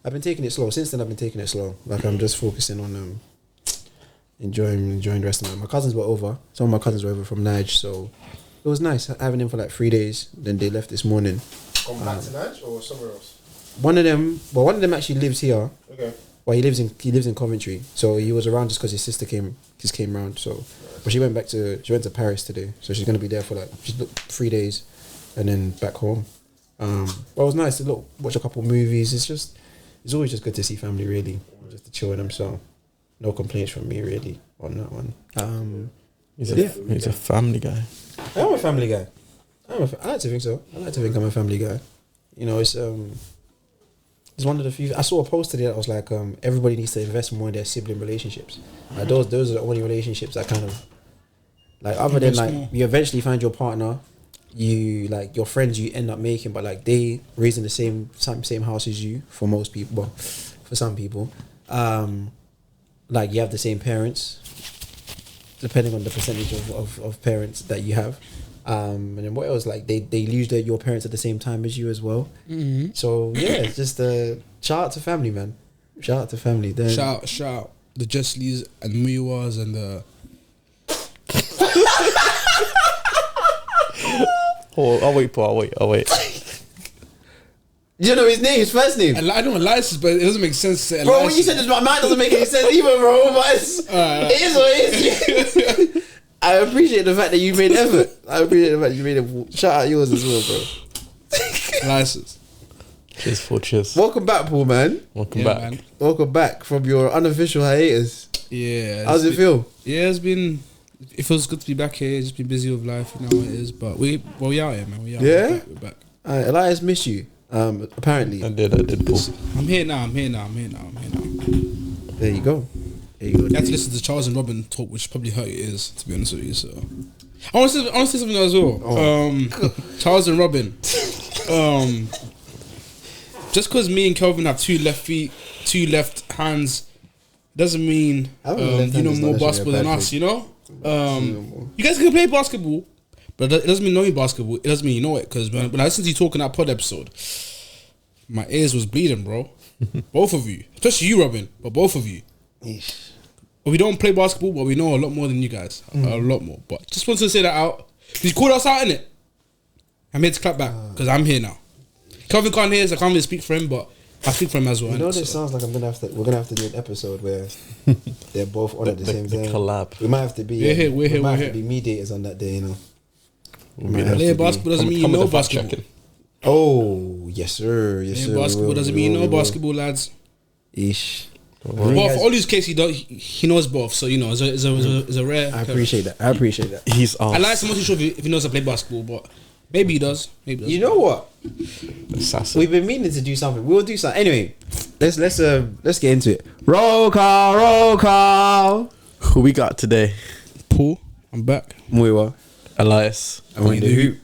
I've been taking it slow. Since then, I've been taking it slow. Like I'm just focusing on enjoying the rest of my cousins were over. Some of my cousins were over from Nige, so it was nice having them for like 3 days. Then they left this morning. Come back to Nige or somewhere else? One of them actually lives here. Okay. Well, he lives in Coventry, so he was around just because his sister came round. So, but she went to Paris today, so she's gonna be there for like 3 days, and then back home. But it was nice to watch a couple movies. It's always just good to see family, really, just to chill with them. So, no complaints from me really on that one. He's a family guy. I am a family guy. I like to think so. I like to think I'm a family guy. You know, it's one of the few. I saw a post today that was like, everybody needs to invest more in their sibling relationships. Like those are the only relationships that kind of like, other than like you eventually find your partner, you like your friends you end up making, but like they raised in the same house as you for most people. Well, for some people, like you have the same parents, depending on the percentage of parents that you have. And then what else? Like they lose your parents at the same time as you as well. Mm-hmm. So yeah, it's just shout out to family, man. Shout out to family. Then Shout out the Jesleys and Muiwas and the. I'll wait. You don't know his name, his first name. I know Elias, but it doesn't make sense to say Bro, Elias. when you said this, my mind doesn't make any sense either, bro. But it is what it is. I appreciate the fact that you made effort. I appreciate the fact that you made it. Shout out yours as well, bro. Elias. Cheers. Welcome back, Paul, man. Welcome back. Man. Welcome back from your unofficial hiatus. Yeah. How's it feel? Yeah, it feels good to be back here. Just been busy with life, you know how it is. But we out here, man. We out. Yeah? We're back. Elias missed you. Apparently. I did, Paul. I'm here now. There you go. You have to listen to Charles and Robin talk, which probably hurt your ears, to be honest with you. So, I want to say something as well. Charles and Robin. Just because me and Kelvin have 2 left feet, 2 left hands, doesn't mean you know more basketball than us. You know, you guys can play basketball, but it doesn't mean know basketball. It doesn't mean you know it. Because when I listened to you talking that pod episode, my ears was bleeding, bro. Both of you, especially you, Robin, but both of you. We don't play basketball, but we know a lot more than you guys. A lot more. But just wanted to say that out. You called us out, innit? I'm here to clap back because I'm here now. Kelvin can't hear us. I can't really speak for him, but I speak for him as well. You know, this sounds like we're gonna have to do an episode where they're both on at the same time. Collab. We might have to be. We're here. To be mediators on that day, you know. Playing basketball doesn't mean you know basketball. Oh yes, sir. Playing basketball doesn't mean you know basketball, lads. Ish. But for Olu's case, he knows both, so you know it's a rare. I appreciate that. He's I like someone to show if he knows how to play basketball, but maybe he does. You know what? We've been meaning to do something. We'll do something. Anyway, let's get into it. Roll call. Who we got today? Paul, I'm back. Muiwa. Elias. I went the hoop.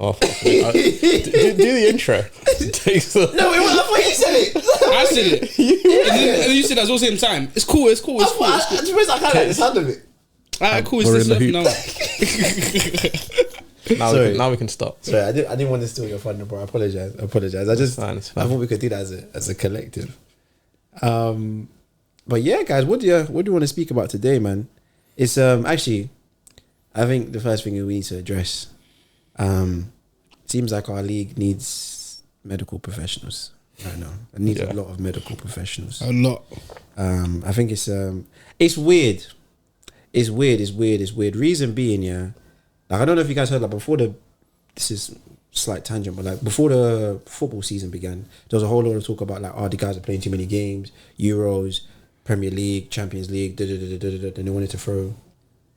Oh, fuck me. Do the intro. No, wait, I thought you said it. I said it. And then you said that at the same time. It's cool. I kind of like the sound of it. Alright, cool. We're in the hoop. Now we can start. Sorry, I didn't want to steal your thunder, bro. I apologize. It's fine. I thought we could do that as a collective. But yeah, guys, what do you want to speak about today, man? It's actually, I think the first thing we need to address, seems like our league needs medical professionals right now. It needs a lot of medical professionals. A lot. I think it's weird. It's weird. Reason being, like I don't know if you guys heard, like this is slight tangent, but like before the football season began, there was a whole lot of talk about like, the guys are playing too many games, Euros, Premier League, Champions League, and they wanted to throw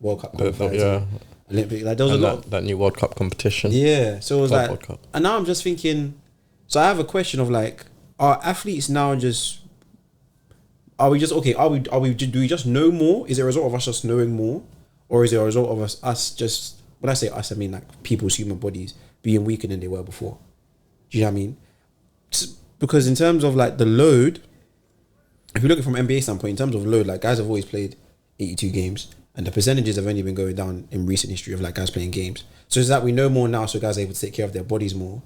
World Cup qualifiers. Olympic, like there was a lot that new World Cup competition. Yeah, so it was World like, Cup. and now I'm just thinking. So I have a question of like, are athletes now just? Are we just okay? Do we just know more? Is it a result of us just knowing more, or is it a result of us just? When I say us, I mean like people's human bodies being weaker than they were before. Do you know what I mean? Because in terms of like the load, if you look at it from NBA standpoint, in terms of load, like guys have always played 82 games. And the percentages have only been going down in recent history of like guys playing games. So it's that we know more now, so guys are able to take care of their bodies more.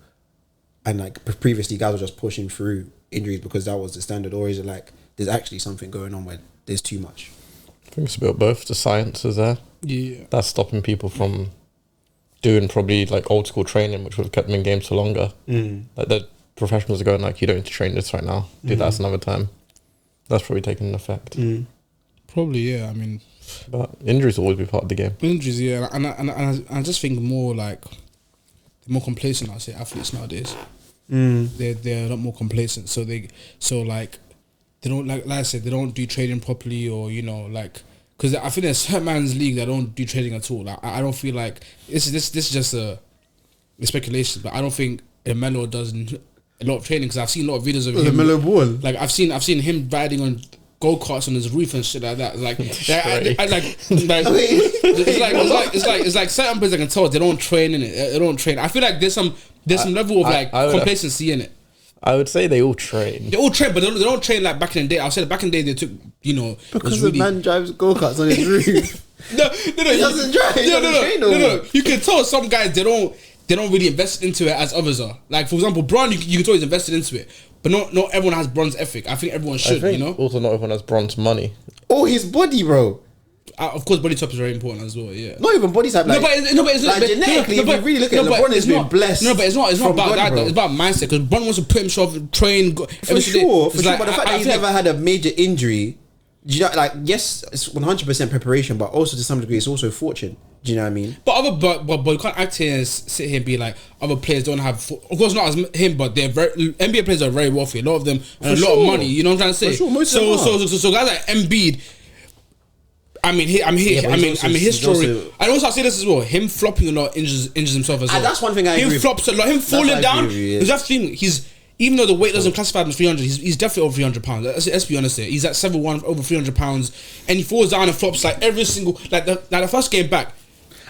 And like previously, guys were just pushing through injuries because that was the standard, or is it like there's actually something going on where there's too much? I think it's a bit of both. The science is there. Yeah. That's stopping people from doing probably like old school training, which would have kept them in games for longer. Like the professionals are going like, you don't need to train this right now. Do that another time. That's probably taking an effect. Probably, yeah. I mean, but injuries will always be part of the game. injuries, yeah. And I just think more like they're more complacent. I say athletes nowadays. They're a lot more complacent. So they don't like I said, they don't do training properly, or you know, like, because I think there's certain man's league that don't do training at all. Like I don't feel like this is just a speculation, but I don't think Melo does a lot of training, because I've seen a lot of videos of him. Melo ball. Like I've seen him riding on go-karts on his roof and shit like that. Like it's like certain players I can tell they don't train in it. They don't train. I feel like there's some level of complacency in it. I would say they all train. They all train, but they don't train like back in the day. I said back in the day they took, you know, because the man drives go-karts on his roof. no, he doesn't drive. No. You can tell some guys they don't really invest into it as others are. Like for example, Bron, you can tell he's invested into it, but not everyone has Bron's ethic. I think everyone should, you know. Also, not everyone has Bron's money. Oh, his body, bro. Of course, body type is very important as well. Yeah. Not even body type. Like, it's like genetically, if you really look at it, LeBron has been blessed. No, but it's not about God, that. Bro. It's about mindset. Because Bron wants to put himself train. For sure. But the fact that he's never had a major injury, you know, like yes, it's 100% preparation, but also to some degree, it's also fortune. Do you know what I mean? But you can't act here and sit here and be like other players don't have. Of course, not as him, but they're NBA players are very wealthy. A lot of them and a lot of money. You know what I'm trying to say? For sure, so guys like Embiid. I mean, his story. I also say this as well. Him flopping a lot injures himself as well. That's one thing I agree with. Him flops a lot. Him falling down. That's the thing. Even though the weight doesn't classify him as 300, he's definitely over 300 pounds. Let's be honest here. He's at 7'1", over 300 pounds, and he falls down and flops like every single the first game back.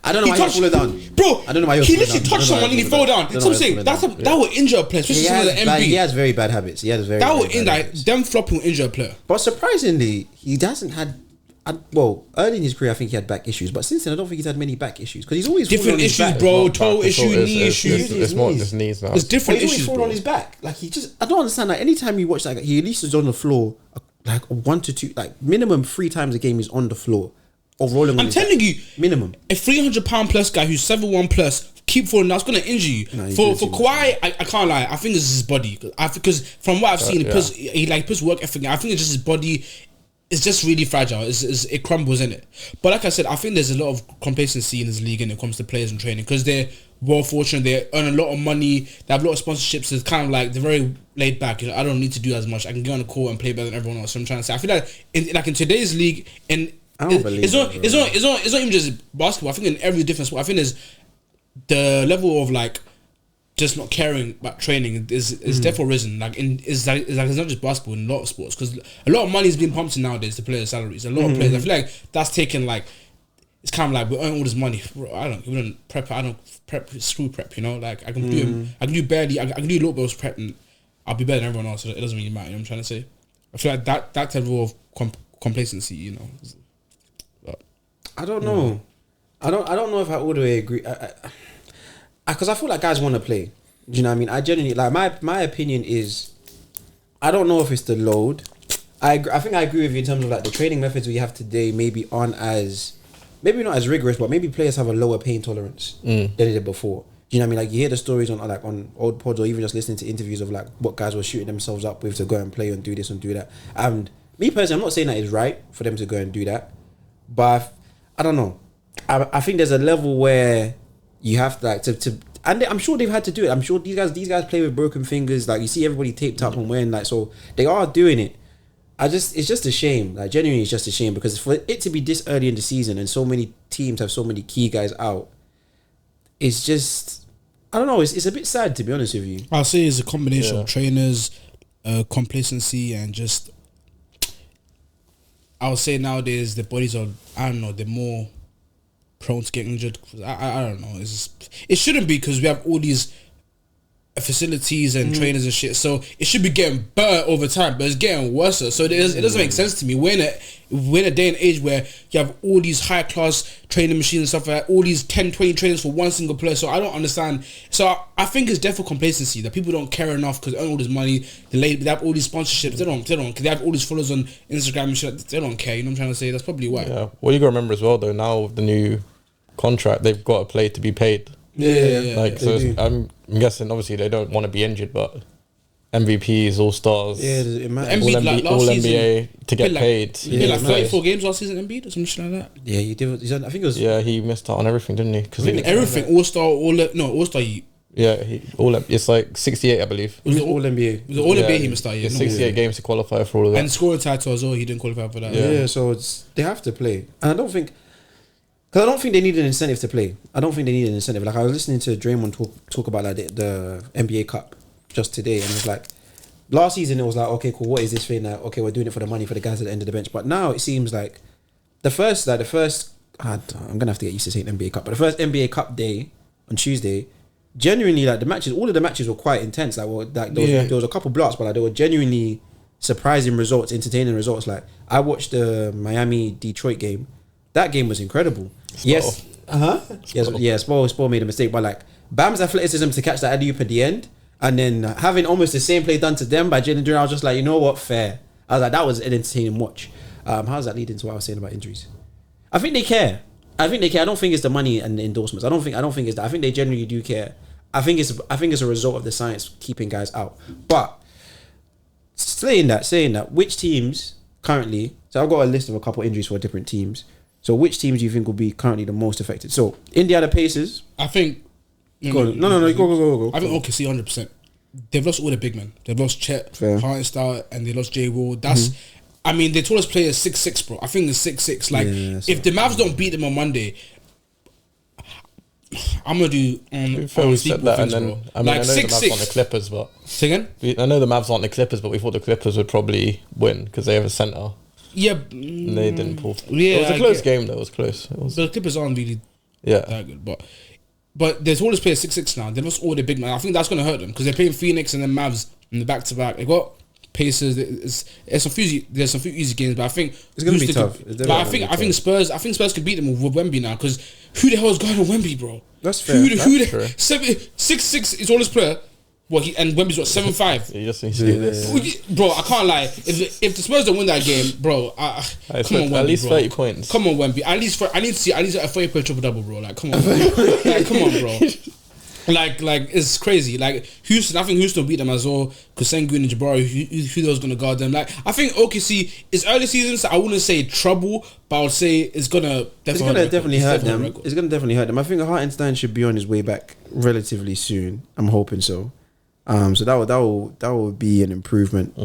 I don't know why he fell down, bro. I don't know why he literally touched someone and he fell down. That's what I'm saying. That will injure a player, especially someone like Embiid. He has very bad habits. That will them flopping will injure a player. But surprisingly, he hasn't had. Well, early in his career, I think he had back issues, but since then, I don't think he's had many back issues because he's always different issues, bro. Toe issue, knee issues. It's more just knees now. It's different issues. He's always fallen on his back. Like I don't understand. Like anytime you watch, like he at least is on the floor, like 1 to 2, like minimum 3 times a game he's on the floor or rolling. I'm telling you, minimum a 300-pound plus guy who's 7'1" plus. Keep falling, that's gonna injure you. For Kawhi, I can't lie. I think it's his body. Because from what I've seen, he puts work ethic. I think it's just his body. It's just really fragile. It crumbles in it. But like I said, I think there's a lot of complacency in this league when it comes to players and training because they're well fortunate. They earn a lot of money. They have a lot of sponsorships. It's kind of like they're very laid back. You know, I don't need to do as much. I can get on the court and play better than everyone else. So I'm trying to say. I feel like in today's league, and it's not even just basketball. I think in every different sport, I think there's the level of like just not caring about training is definitely risen. It's not just basketball in a lot of sports because a lot of money is being pumped in nowadays to players' salaries. A lot of players, I feel like that's taken like it's kind of like we earn all this money. I don't prep. Screw prep. You know, like I can do barely. I can do a little bit of prep and I'll be better than everyone else. So it doesn't really matter. You know what I'm trying to say? I feel like that type of complacency. You know, but, I don't know. I don't know if I all the way agree. Because I feel like guys want to play. Do you know what I mean? I genuinely like my opinion is, I don't know if it's the load. I think I agree with you in terms of like the training methods we have today maybe not as rigorous, but maybe players have a lower pain tolerance than they did before. Do you know what I mean? Like you hear the stories on old pods or even just listening to interviews of like what guys were shooting themselves up with to go and play and do this and do that. And me personally, I'm not saying that it's right for them to go and do that, but I don't know. I think there's a level where you have to like to and I'm sure they've had to do it. I'm sure these guys play with broken fingers. Like you see everybody taped up and wearing like, so they are doing it. It's just a shame. Like genuinely, it's just a shame because for it to be this early in the season and so many teams have so many key guys out, it's just I don't know. It's a bit sad to be honest with you. I'll say it's a combination of trainers, complacency, and just. I would say nowadays the bodies are they're more prone to getting injured. I don't know. It shouldn't be because we have all these facilities and trainers and shit. So it should be getting better over time, but it's getting worse. So it doesn't make sense to me. We're in a day and age where you have all these high class training machines and stuff like that, all these 10, 20 trainers for one single player. So I don't understand. So I think it's definitely complacency that people don't care enough because they earn all this money. They have all these sponsorships. They don't. They have all these followers on Instagram and shit. They don't care. You know what I'm trying to say? That's probably why. Yeah. Well, you got to remember as well though. Now with the new contract, they've got to play to be paid. Yeah. Like so, I'm guessing obviously they don't want to be injured, but MVPs, All Stars, it matters. Embiid, all NBA to get paid. He played like 34 games last season, Embiid or something like that. Yeah, he did. I think it was. Yeah, he missed out on everything, didn't he? Because everything, All Star, All Star. Yeah, it's like 68, I believe. It was all NBA. It was all NBA he missed out. Yeah, 68 games to qualify for all of that. And scoring title as well. He didn't qualify for that. Yeah, so they have to play, and I don't think they need an incentive to play. I don't think they need an incentive. Like I was listening to Draymond talk about like the NBA Cup just today, and it's like last season it was like, okay, cool, what is this thing? Like, okay, we're doing it for the money for the guys at the end of the bench, but now it seems like the first I'm gonna have to get used to saying NBA Cup, but the first NBA Cup day on Tuesday, genuinely like all of the matches were quite intense. Like, there was a couple blocks, but like they were genuinely surprising results, entertaining results. Like I watched the Miami Detroit game. That game was incredible. Yes. Spo made a mistake, but like Bam's athleticism to catch that alley-oop at the end, and then having almost the same play done to them by Jalen Duran, I was just like, you know what, fair. I was like, that was an entertaining watch. How does that lead into what I was saying about injuries? I think they care. I don't think it's the money and the endorsements. I don't think it's that. I think they genuinely do care. I think it's a result of the science keeping guys out. But saying that, which teams currently? So I've got a list of a couple injuries for different teams. So which teams do you think will be currently the most affected? So Indiana Pacers. I think. Go. I think OKC 100%. They've lost all the big men. They've lost Chet, Hartenstein, and they lost J. Wall. That's. I mean, their tallest player is 6'6", bro. I think it's 6'6". Like, if the Mavs don't beat them on Monday, I'm gonna do we said that, and then bro. I know the Mavs aren't the Clippers, but I know the Mavs aren't the Clippers, but we thought the Clippers would probably win because they have a center. Yeah, and they didn't pull. Yeah, it was a close game though. It was close. The Clippers aren't really that good, but their tallest player is 6'6" now. They lost all their big men. I think that's gonna hurt them because they're playing Phoenix and then Mavs in the back to back. They got Pacers. There's some few easy games, but I think it's gonna be tough. But I think Spurs could beat them with Wemby now because who the hell is guarding Wemby, bro? That's fair. 6'6" is all his player. And Wemby's 7'5". You just need to do this, bro. I can't lie. If the Spurs don't win that game, bro, come on, Wemby, at least bro. 30 points. Come on, Wemby. I need to see at least a 30-point triple double, bro. Like, come on, bro. Come on, bro. Like it's crazy. Like Houston, I think Houston will beat them as well because Sengun and Jabari, who was gonna guard them. Like I think OKC is early season, so I wouldn't say trouble, but I would say it's gonna definitely hurt them. It's gonna definitely hurt them. I think Hartenstein should be on his way back relatively soon. I'm hoping so. So that will be an improvement.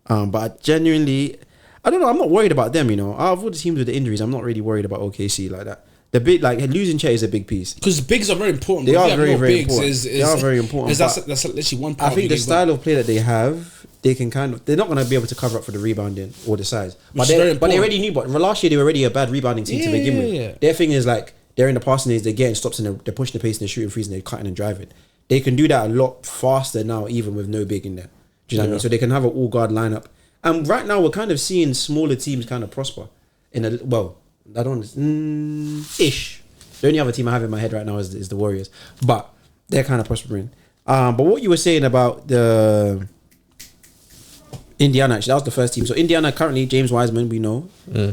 But genuinely, I don't know. I'm not worried about them. You know, out of all the teams with the injuries, I'm not really worried about OKC like that. The big losing Chet is a big piece because bigs are very important. They are very important. They are very important. That's literally one part. I think the style of play that they have, they can they're not going to be able to cover up for the rebounding or the size. But they already knew. But last year they were already a bad rebounding team to begin with. Yeah. Their thing is like they're in the passing lanes, they're getting stops and they're pushing the pace and they're shooting threes and they're cutting and driving. They can do that a lot faster now, even with no big in there. Do you know what I mean? So they can have an all guard lineup. And right now we're kind of seeing smaller teams kind of prosper. Ish. The only other team I have in my head right now is the Warriors, but they're kind of prospering. But what you were saying about the Indiana, actually, that was the first team. So Indiana currently, James Wiseman, we know,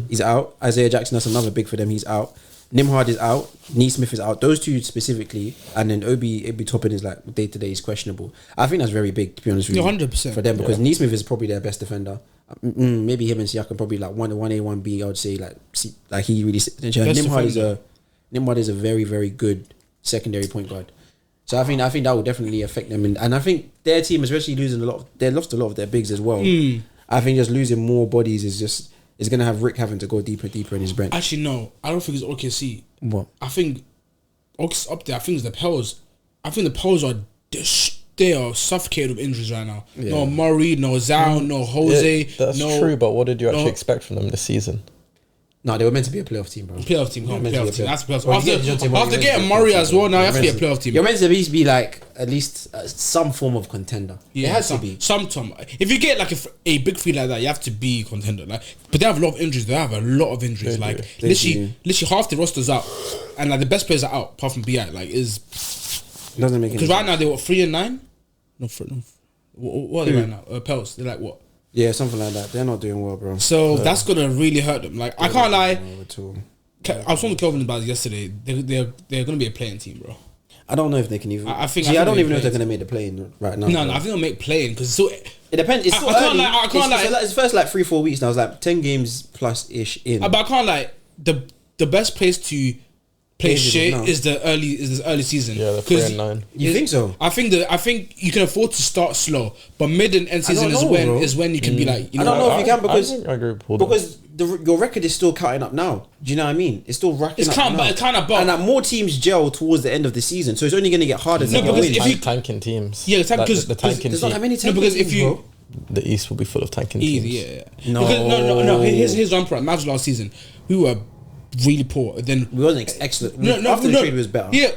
he's out. Isaiah Jackson, that's another big for them. He's out. Nimhard is out. Neesmith is out. Those two specifically, and then Obi Toppin is like day to day is questionable. I think that's very big, to be honest with you. 100% for them because Neesmith is probably their best defender. Maybe him and Siakam probably like 1A, 1B. I would say like he really. Nimhard is a very, very good secondary point guard. So I think that will definitely affect them, and I think their team, especially they lost a lot of their bigs as well. I think just losing more bodies is going to have Rick having to go deeper in his bench. Actually, no, I don't think it's OKC. What? I think OKC up there. I think it's the Pels. I think the Pels are they are suffocated with injuries right now. Yeah. No Murray, no Zhao, no Jose. Yeah, that's true. But what did you actually expect from them this season? No, they were meant to be a playoff team, bro. Playoff team, come on, playoff team. That's playoff. Well, After getting Murray as well, now you have to be a playoff team. You're meant to at least be like at least some form of contender. Yeah, it has to be. Some. If you get like a big three like that, you have to be contender. Like, but they have a lot of injuries. They have a lot of injuries. They like do. literally half the roster's out, and like the best players are out apart from BI. Like is doesn't make because right now they were 3-9. No. What are they right now? Pels. They're like what? Yeah, something like that. They're not doing well, bro. So that's gonna really hurt them. Like I can't lie. I was on the Kelvin about it yesterday. They're gonna be a playing team, bro. I don't know if they can even. I think I don't even know if they're gonna make the play-in right now. No, I think they'll make playing because it depends. It's still early. I can't lie. It's first like 3-4 weeks now. It's like 10 games plus ish in. But I can't lie. The best place to play shit is this early season. Yeah, the 3-9. You think so? I think you can afford to start slow, but mid and end season is when you can be like. I don't know if you can because I agree with Paul, because your record is still counting up now. Do you know what I mean? It's still racking up. It's kind of and like more teams gel towards the end of the season, so it's only going to get harder. No, to because win. if you tanking teams, because the tanking there's team. not that many tanking because teams, if you bro. The East will be full of tanking teams. Yeah. No. Here's one point. Imagine last season we were really poor. Then we wasn't excellent. After the trade was better. Yeah.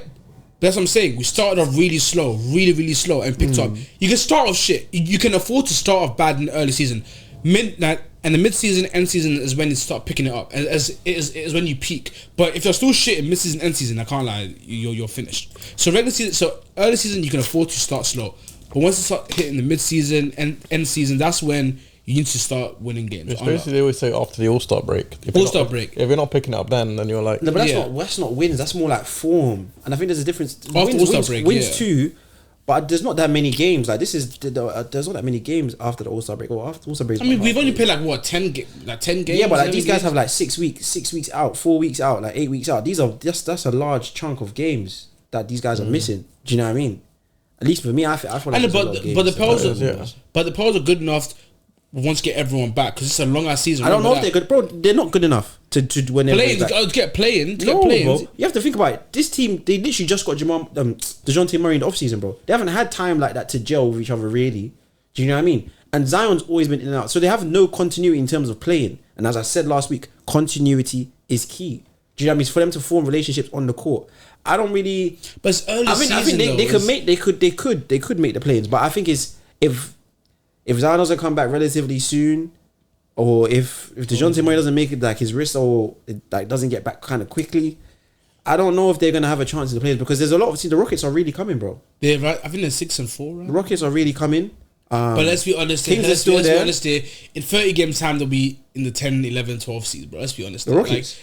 That's what I'm saying. We started off really slow, really slow, and picked up. You can start off shit. You can afford to start off bad in the early season. And the mid-season, end season is when you start picking it up. As it is when you peak. But if you're still shit in mid-season, end season, I can't lie, you're finished. So regular season, so early season, you can afford to start slow. But once you start hitting the mid-season and end season, that's when you need to start winning games. It's basically they always say after the All-Star break. If you're not picking it up then you're like... No, but that's not wins. That's more like form. And I think there's a difference. After All-Star break, wins too, but there's not that many games. Like there's not that many games after the All-Star break. Or after All-Star break. I mean, we've only played like what 10 games. Yeah, but like these guys have like 6 weeks out, 4 weeks out, like 8 weeks out. That's a large chunk of games that these guys are missing. Do you know what I mean? At least for me, I feel like but the Pearls are good enough. Once get everyone back because it's a long ass season. I don't know if they're good, bro. They're not good enough to when they're get playing. Bro. You have to think about it. This team, they literally just got DeJounte Murray in the off season, bro. They haven't had time like that to gel with each other, really. Do you know what I mean? And Zion's always been in and out, so they have no continuity in terms of playing. And as I said last week, continuity is key. Do you know what I mean? It's for them to form relationships on the court. I don't really. But it's early season. I think they could make the play-ins, but I think it's if Zion doesn't come back relatively soon, or if DeJounte Murray doesn't make it like his wrist or it, like doesn't get back kind of quickly, I don't know if they're gonna have a chance in the play-ins because there's a lot of the Rockets are really coming, bro. They're right. I think they're 6-4. Right? The Rockets are really coming. But let's be honest. Kings are still there. In 30 game time, they'll be in the 10, 11, 12 seeds, bro. Let's be honest. The Rockets.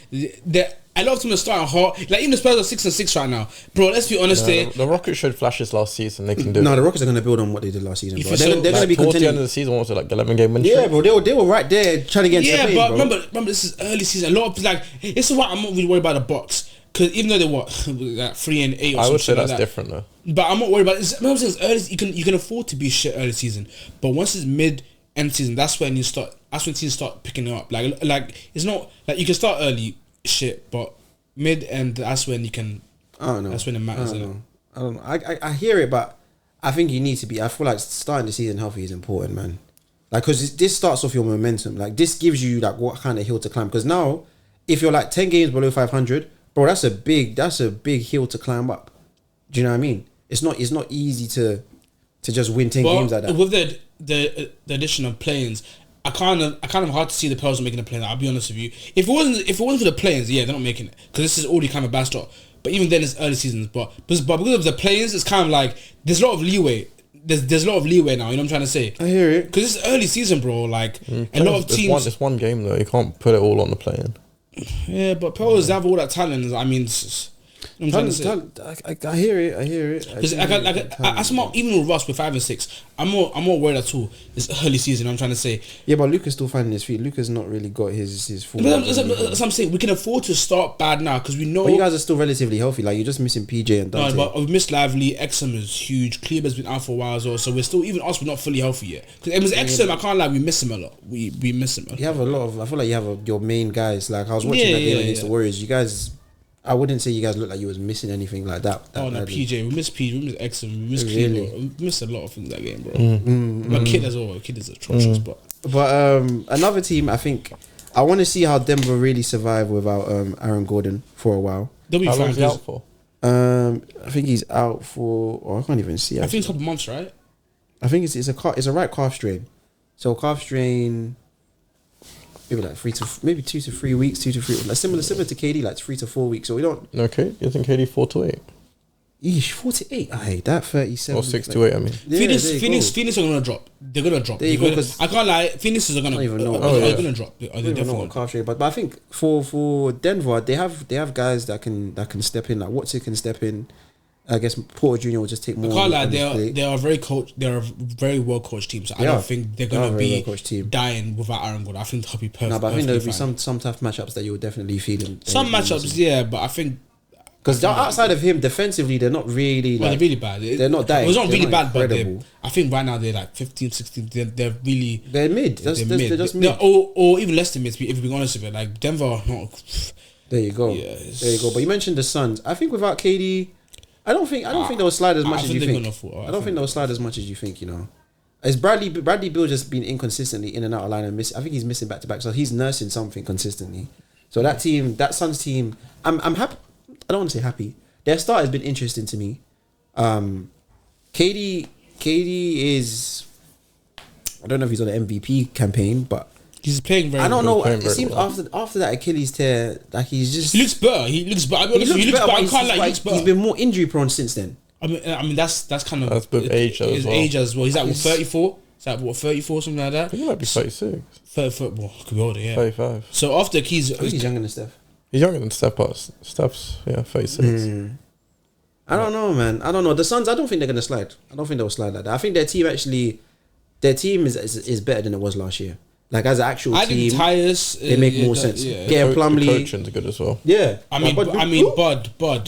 I love them to start hard. Like even the Spurs are 6-6 right now, bro. Let's be honest. The Rockets showed flashes last season. They can do. No, the Rockets are going to build on what they did last season. Bro. They're going to be towards the end of the season. What was it like 11-game win? Yeah, bro. They were right there trying to get. Yeah, into the but play-ins, remember, this is early season. A lot of like this is why I'm not really worried about the Bucks because even though they're like 3-8, or I would say that's like different though. But I'm not worried about it. Remember, it's early. You can afford to be shit early season, but once it's mid end season, that's when you start. That's when teams start picking it up. Like it's not like you can start early shit, but mid end, that's when you can. I don't know. That's when it matters. I don't know. I hear it, but I think you need to be. I feel like starting the season healthy is important, man. Like, because this starts off your momentum. Like, this gives you like what kind of hill to climb. Because now, if you're like 10 games below 500, bro, that's a big hill to climb up. Do you know what I mean? It's not easy to just win 10 games like that. With the addition of play-ins, I kind of hard to see the Pearls making a play. I'll be honest with you. If it wasn't for the play-ins, yeah, they're not making it because this is already kind of a bad start. But even then, it's early seasons. But because of the play-ins, it's kind of like there's a lot of leeway. There's a lot of leeway now. You know what I'm trying to say? I hear it because it's early season, bro. Like a lot of teams. It's one game though. You can't put it all on the play-in. Yeah, but Pearls have all that talent. I mean. I hear it. Because I smart even with us with 5 and 6. I'm more worried at all. It's early season. I'm trying to say. Yeah, but Luka's still finding his feet. Luka's not really got his full. That's what I'm saying. We can afford to start bad now because we know. But you guys are still relatively healthy. Like you're just missing PJ and Dante. No, but we missed Lively. Exum is huge. Kleber's been out for a while as well. So we're still we're not fully healthy yet. Because it was Exum. I can't lie. We miss him a lot. We miss him. You have a lot of. I feel like you have your main guys. Like I was watching that game against the Warriors. You guys. I wouldn't say you guys look like you was missing anything like that. PJ. We miss PJ. We miss Exum. We miss Kleber. We missed a lot of things that game, bro. But Kid as well. Kid is atrocious. But another team, I think I want to see how Denver really survive without Aaron Gordon for a while. They'll be How long fine. is he out for? I think he's out for. Oh, I can't even see. I think it's a couple months, right? I think it's a right calf strain. So calf strain, maybe like 2 to 3 weeks, 2 to 3, like similar to KD, like 3 to 4 weeks. So we don't. Okay, you think KD 4 to 8 Eesh, 48. I hate that 37. or 6 to 8? I mean, Yeah, Phoenix are gonna drop. They're gonna drop. There you go, 'cause I can't lie. Phoenix are gonna. I don't even know. They're gonna drop. Are I they don't even know definitely? what calf strain, but I think for Denver, they have guys that can step in. Like Watson can step in. I guess Porter Jr. will just take more. I can't lie. on his plate. They are very coached. They are a very well coached team. So I Yeah. don't think they're They are a gonna very be well-coached team. dying without Aaron Gordon. I think they'll be perfect. No, but I think there'll be fine. some tough matchups that you'll definitely feel. Some matchups, yeah, but I think Because outside of him, defensively, they're not really. they're Like, really bad. they're not that. It was not they're really bad, but incredible. I think right now they're like 15, 16. They're really. They're mid. They're just mid. No, or even less than mid. If we're being honest with it, like Denver are not. There you go. Yes. There you go. But you mentioned the Suns. I think without KD, I don't think they'll slide as much as you think. I don't think they'll slide as much as you think. You know, is Bradley Beal just been inconsistently in and out of line and miss? I think he's missing back to back, so he's nursing something consistently. So that team, that Suns team, I'm happy. I don't want to say happy. Their start has been interesting to me. KD is. I don't know if he's on an MVP campaign, but He's playing very. I don't know. It very seems well. after that Achilles tear, like he's just. He looks better. He looks better. I'll be honest with you, he looks better. I can't lie. He looks better. He's been more injury prone since then. I mean that's kind of That's with age as his well. age as well. He's at what, 34. Is that what 34 something like I that? think he might be 36, 30 football could be older, yeah. 35. So after I think he's younger than Steph. He's younger than Steph, but Steph's 36. I don't know, man. I don't know. The Suns, I don't think they're gonna slide. I don't think they'll slide like that. I think their team is better than it was last year. Like as an actual I team, think Tyus, they make more sense. Yeah. Get The Plumlee. coaching's good as well. Yeah, I mean, Bud.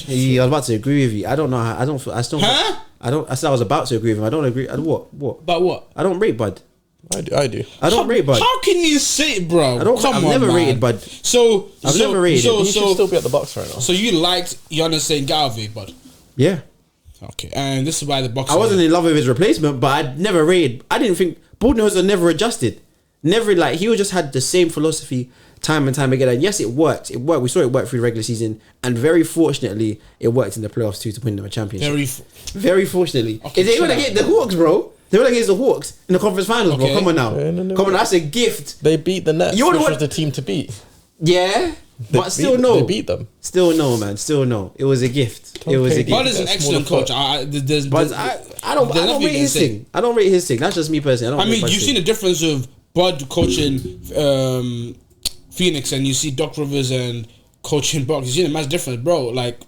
Yeah, I was about to agree with you. I don't know. I still. Huh? I said I was about to agree with him. I don't agree. What? But what? I don't rate Bud. I do. I don't rate Bud. How can you say it, bro? I've never rated Bud. So I've never rated him. He should still be at the Bucks right now. So you liked Giannis saying Galvey, Bud? Yeah. Okay, and this is why the Bucks. I wasn't in love with his replacement, but I'd never rated. I didn't think Budenholzer never adjusted. Never, like, he just had the same philosophy time and time again. And yes, it worked. It worked. We saw it work through the regular season, and very fortunately, it worked in the playoffs too to win them a championship. Very fortunately. Okay, They were shut against up, the Hawks, bro. They were against the Hawks in the conference finals, bro. Okay. Come on now. No. Come on, that's a gift. They beat the Nets, You're the which one- was the team to beat. Yeah, but still They no. beat them. Still no, man. Still no. It was a gift. It was a KD. gift. Bud is an That's excellent smaller coach. But I don't nothing rate you his can say. thing. I don't rate his thing. That's just me personally. I mean, you've seen the difference of Bud coaching Phoenix, and you see Doc Rivers and coaching Bucks. You see the massive difference, bro. Like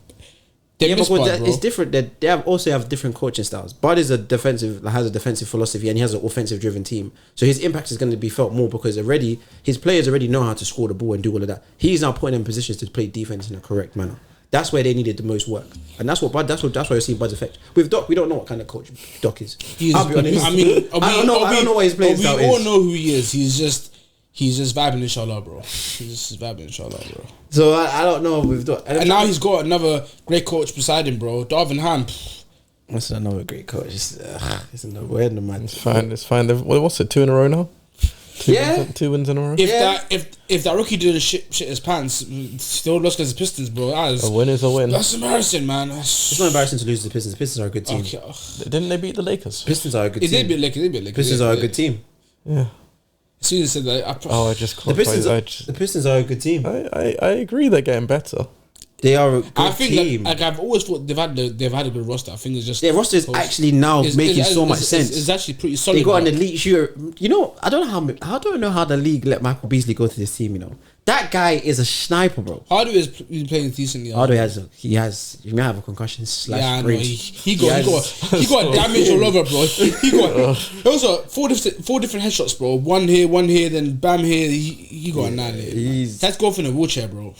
they miss Bud, bro. It's different. That they also have different coaching styles. Bud is has a defensive philosophy, and he has an offensive driven team. So his impact is going to be felt more because his players already know how to score the ball and do all of that. He's now putting them in positions to play defense in a correct manner. That's where they needed the most work, and that's why you see Bud's effect. With Doc, we don't know what kind of coach Doc is. I'll be honest. I mean, I don't know what his playing style We all is. know who he is. He's just vibing, inshallah, bro. He's just vibing, inshallah, bro. So I don't know with Doc. And now he's got another great coach beside him, bro. Darvin Ham. That's another great coach. It's another word in the man. It's fine. What's it? 2 in a row now? Two wins in a row. If that rookie didn't shit his pants, still lost against the Pistons, bro. A win is a win. That's embarrassing, man. It's not embarrassing to lose to the Pistons. The Pistons are a good team. Okay. Didn't they beat the Lakers? Pistons are a good team. They beat Lakers. Pistons are a good team. Yeah. As soon as I said that, I just The qualified. Pistons are a good team. I agree they're getting better. They are a good I think team. like I've always thought they've had a good roster. I think it's just Their roster is actually now making so much sense. It's actually pretty solid. They got an bro. elite shooter. You know, I don't know how the league let Michael Beasley go to this team. You know, that guy is a sniper, bro. Hardaway is playing decently. Hardaway he may have a concussion / Yeah, I know. brain. He got damage all over, bro. He got there was four different headshots, bro. One here, then bam here. He got annihilated. That's going from a wheelchair, bro.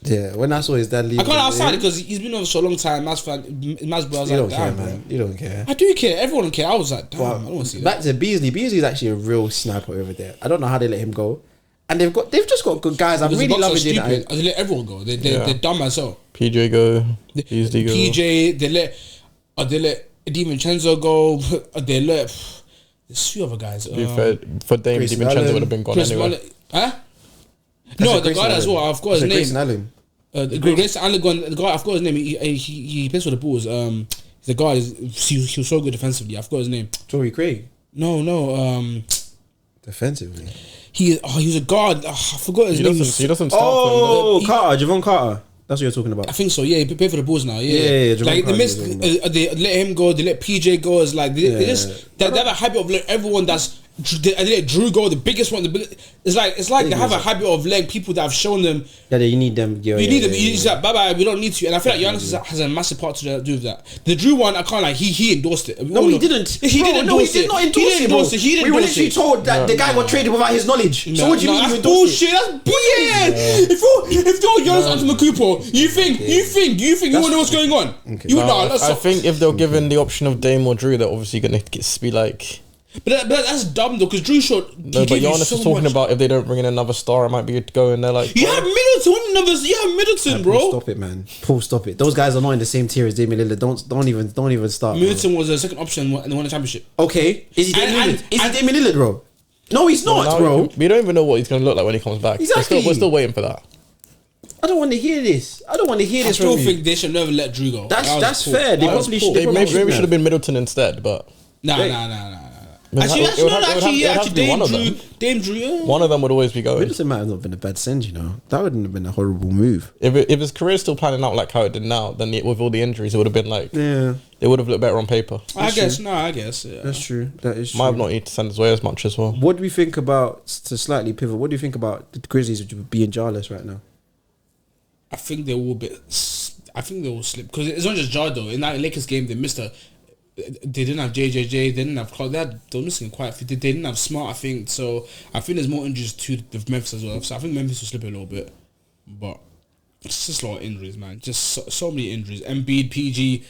Yeah, when I saw his dad leave, I can't outside because he's been over so a long time. Man's bro. I was You like, don't care, damn, bro. man. You don't care. I do care. Everyone care. I was like, damn, But I don't want to see back that. to Beasley. Beasley's actually a real sniper over there. I don't know how they let him go, and they've just got good guys. I'm Because the really Bucks are loving it. stupid. They let everyone go. They're dumb as hell. PJ go. Beasley go. PJ, they let DiVincenzo go. They let there's a few other guys. To be fair, for Dame, Chris DiVincenzo Mullin. would have been gone Chris anyway. Mullin. Huh? No, the guy as well. I've got his name. Grayson Allen. The Grayson Allen, the guy. I've got his name. He plays for the Bulls. The guy he was so good defensively. I've got his name. Torrey Craig. No. Defensively. He was a guard. I forgot his name. He doesn't start. Carter, Javon Carter. That's what you're talking about. I think so. Yeah, he played for the Bulls now. Yeah. Like they let him go. They let PJ go. It's like they have a habit of letting everyone that's. They let Drew go, the biggest one. It's like they have a habit of letting people that have shown them. Yeah, you need them. You need them. He's like, bye. We don't need to. And I feel like Giannis has a massive part to do with that. The Drew one, I can't like. He endorsed it. No, he didn't. He didn't endorse it. We were literally told that the guy got traded without his knowledge. So what do you mean? That's bullshit. That's bullshit. If you're Giannis Antetokounmpo, you think you want to know what's going on? I think if they're given the option of Dame or Drew, they're obviously gonna be like. But that's dumb though, because Drew shot. No, but Giannis is talking about if they don't bring in another star, it might be go and they're like. You have Middleton, bro. Paul, stop it, man. Paul, stop it. Those guys are not in the same tier as Damian Lillard. Don't even start. Middleton was a second option and they won the championship. Okay, is he Damian Lillard? Is he Damian Lillard, bro? No, he's not, bro. We don't even know what he's gonna look like when he comes back. Exactly. We're still waiting for that. I don't want to hear this. I still think they should never let Drew go. That's fair. They probably should. Maybe should have been Middleton instead, but nah. Actually, Dame Drew. One of them would always be going. Middleton might have not been a bad send, you know. That wouldn't have been a horrible move. If his career's still planning out like how it did now, then with all the injuries, it would have been like they would have looked better on paper. I guess. Yeah. That's true. That is true. Might have not need to send his way as much as well. What do we think about, to slightly pivot, what do you think about the Grizzlies being jarless right now? I think they will slip because it's not just jar though. In that Lakers game, they missed they didn't have JJJ, they didn't have Clark. They were missing quite a few. They didn't have Smart, I think. So I think there's more injuries to Memphis as well. So I think Memphis will slip a little bit, but it's just a lot of injuries, man. Just so many injuries. Embiid, PG.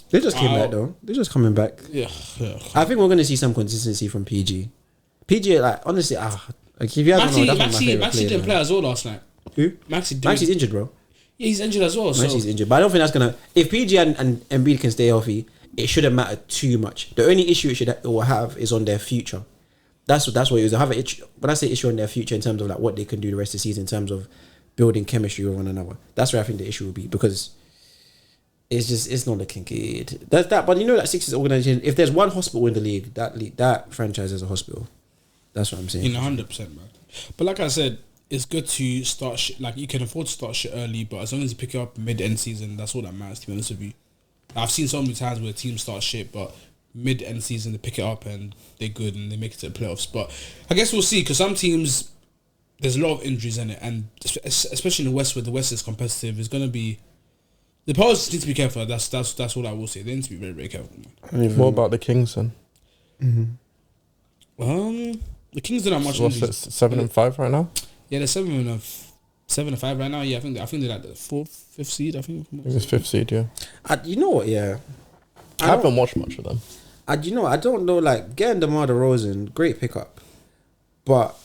They just came back though. They're just coming back. Yeah. I think we're going to see some consistency from PG. PG, like honestly, like if you haven't known, that's one of my favorite Maxi didn't play as well last night. Who? Maxi's injured, bro. Yeah, he's injured as well. Maxi's injured, but I don't think that's gonna. If PG and Embiid can stay healthy, it shouldn't matter too much. The only issue it will have is on their future. That's what it is. They have an issue. When I say issue on their future, in terms of like what they can do the rest of the season, in terms of building chemistry with one another. That's where I think the issue will be, because it's not looking good. That's that. But you know that Sixers organization. If there's one hospital in the league, that franchise is a hospital. That's what I'm saying. 100%, man. But like I said, it's good to start like you can afford to start shit early, but as long as you pick it up mid-end season, that's all that matters, to be honest with you. I've seen so many times where teams start shit, but mid-end season they pick it up and they're good and they make it to the playoffs. But I guess we'll see, because some teams, there's a lot of injuries in it, and especially in the West, where the West is competitive, it's gonna be. The Powers need to be careful. That's all I will say. They need to be very, very careful, man. What about the Kings then? The Kings don't have much. What's it, 7-5 right now? Yeah, they're 7-5 right now. Yeah, I think they're like the 5th seed. I think it's 5th seed. Yeah. You know what? Yeah. I haven't watched much of them. I don't know. Like getting DeMar DeRozan, great pickup, but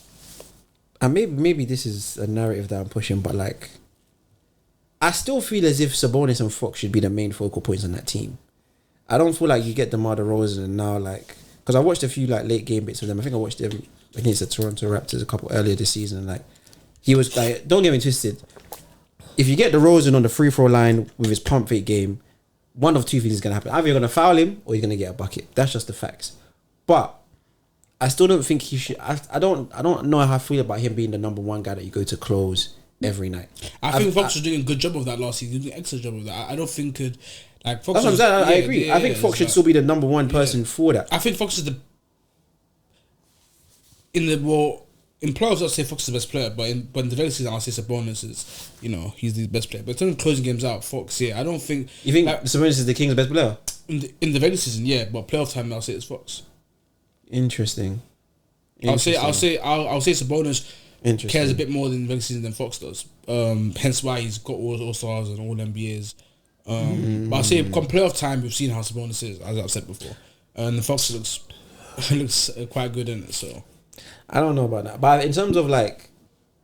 and maybe this is a narrative that I'm pushing, but like, I still feel as if Sabonis and Fox should be the main focal points on that team. I don't feel like you get DeMar DeRozan and now, like, because I watched a few like late game bits of them. I think I watched them against the Toronto Raptors a couple earlier this season, and like, he was like, don't get me twisted, if you get DeRozan on the free throw line with his pump fake game, one of two things is going to happen. Either you're going to foul him or you're going to get a bucket. That's just the facts. But I still don't think he should. I don't know how I feel about him being the number one guy that you go to close every night. I think Fox was doing a good job of that last season. He did an excellent job of that. I don't think Fox. That's what I'm saying. I agree. I think Fox should still be the number one person for that. I think Fox is in playoffs, I'd say Fox is the best player, but in the regular season, I'll say Sabonis is, he's the best player. But in terms of closing games out, Fox, I don't think. You think Sabonis is the Kings' best player? In the regular season, yeah, but playoff time, I'll say it's Fox. Interesting. I'll say Sabonis cares a bit more in the regular season than Fox does. Hence why he's got all stars and all NBAs. But I'll say come playoff time, we've seen how Sabonis is, as I've said before, and the Fox looks quite good in it. So I don't know about that, but in terms of like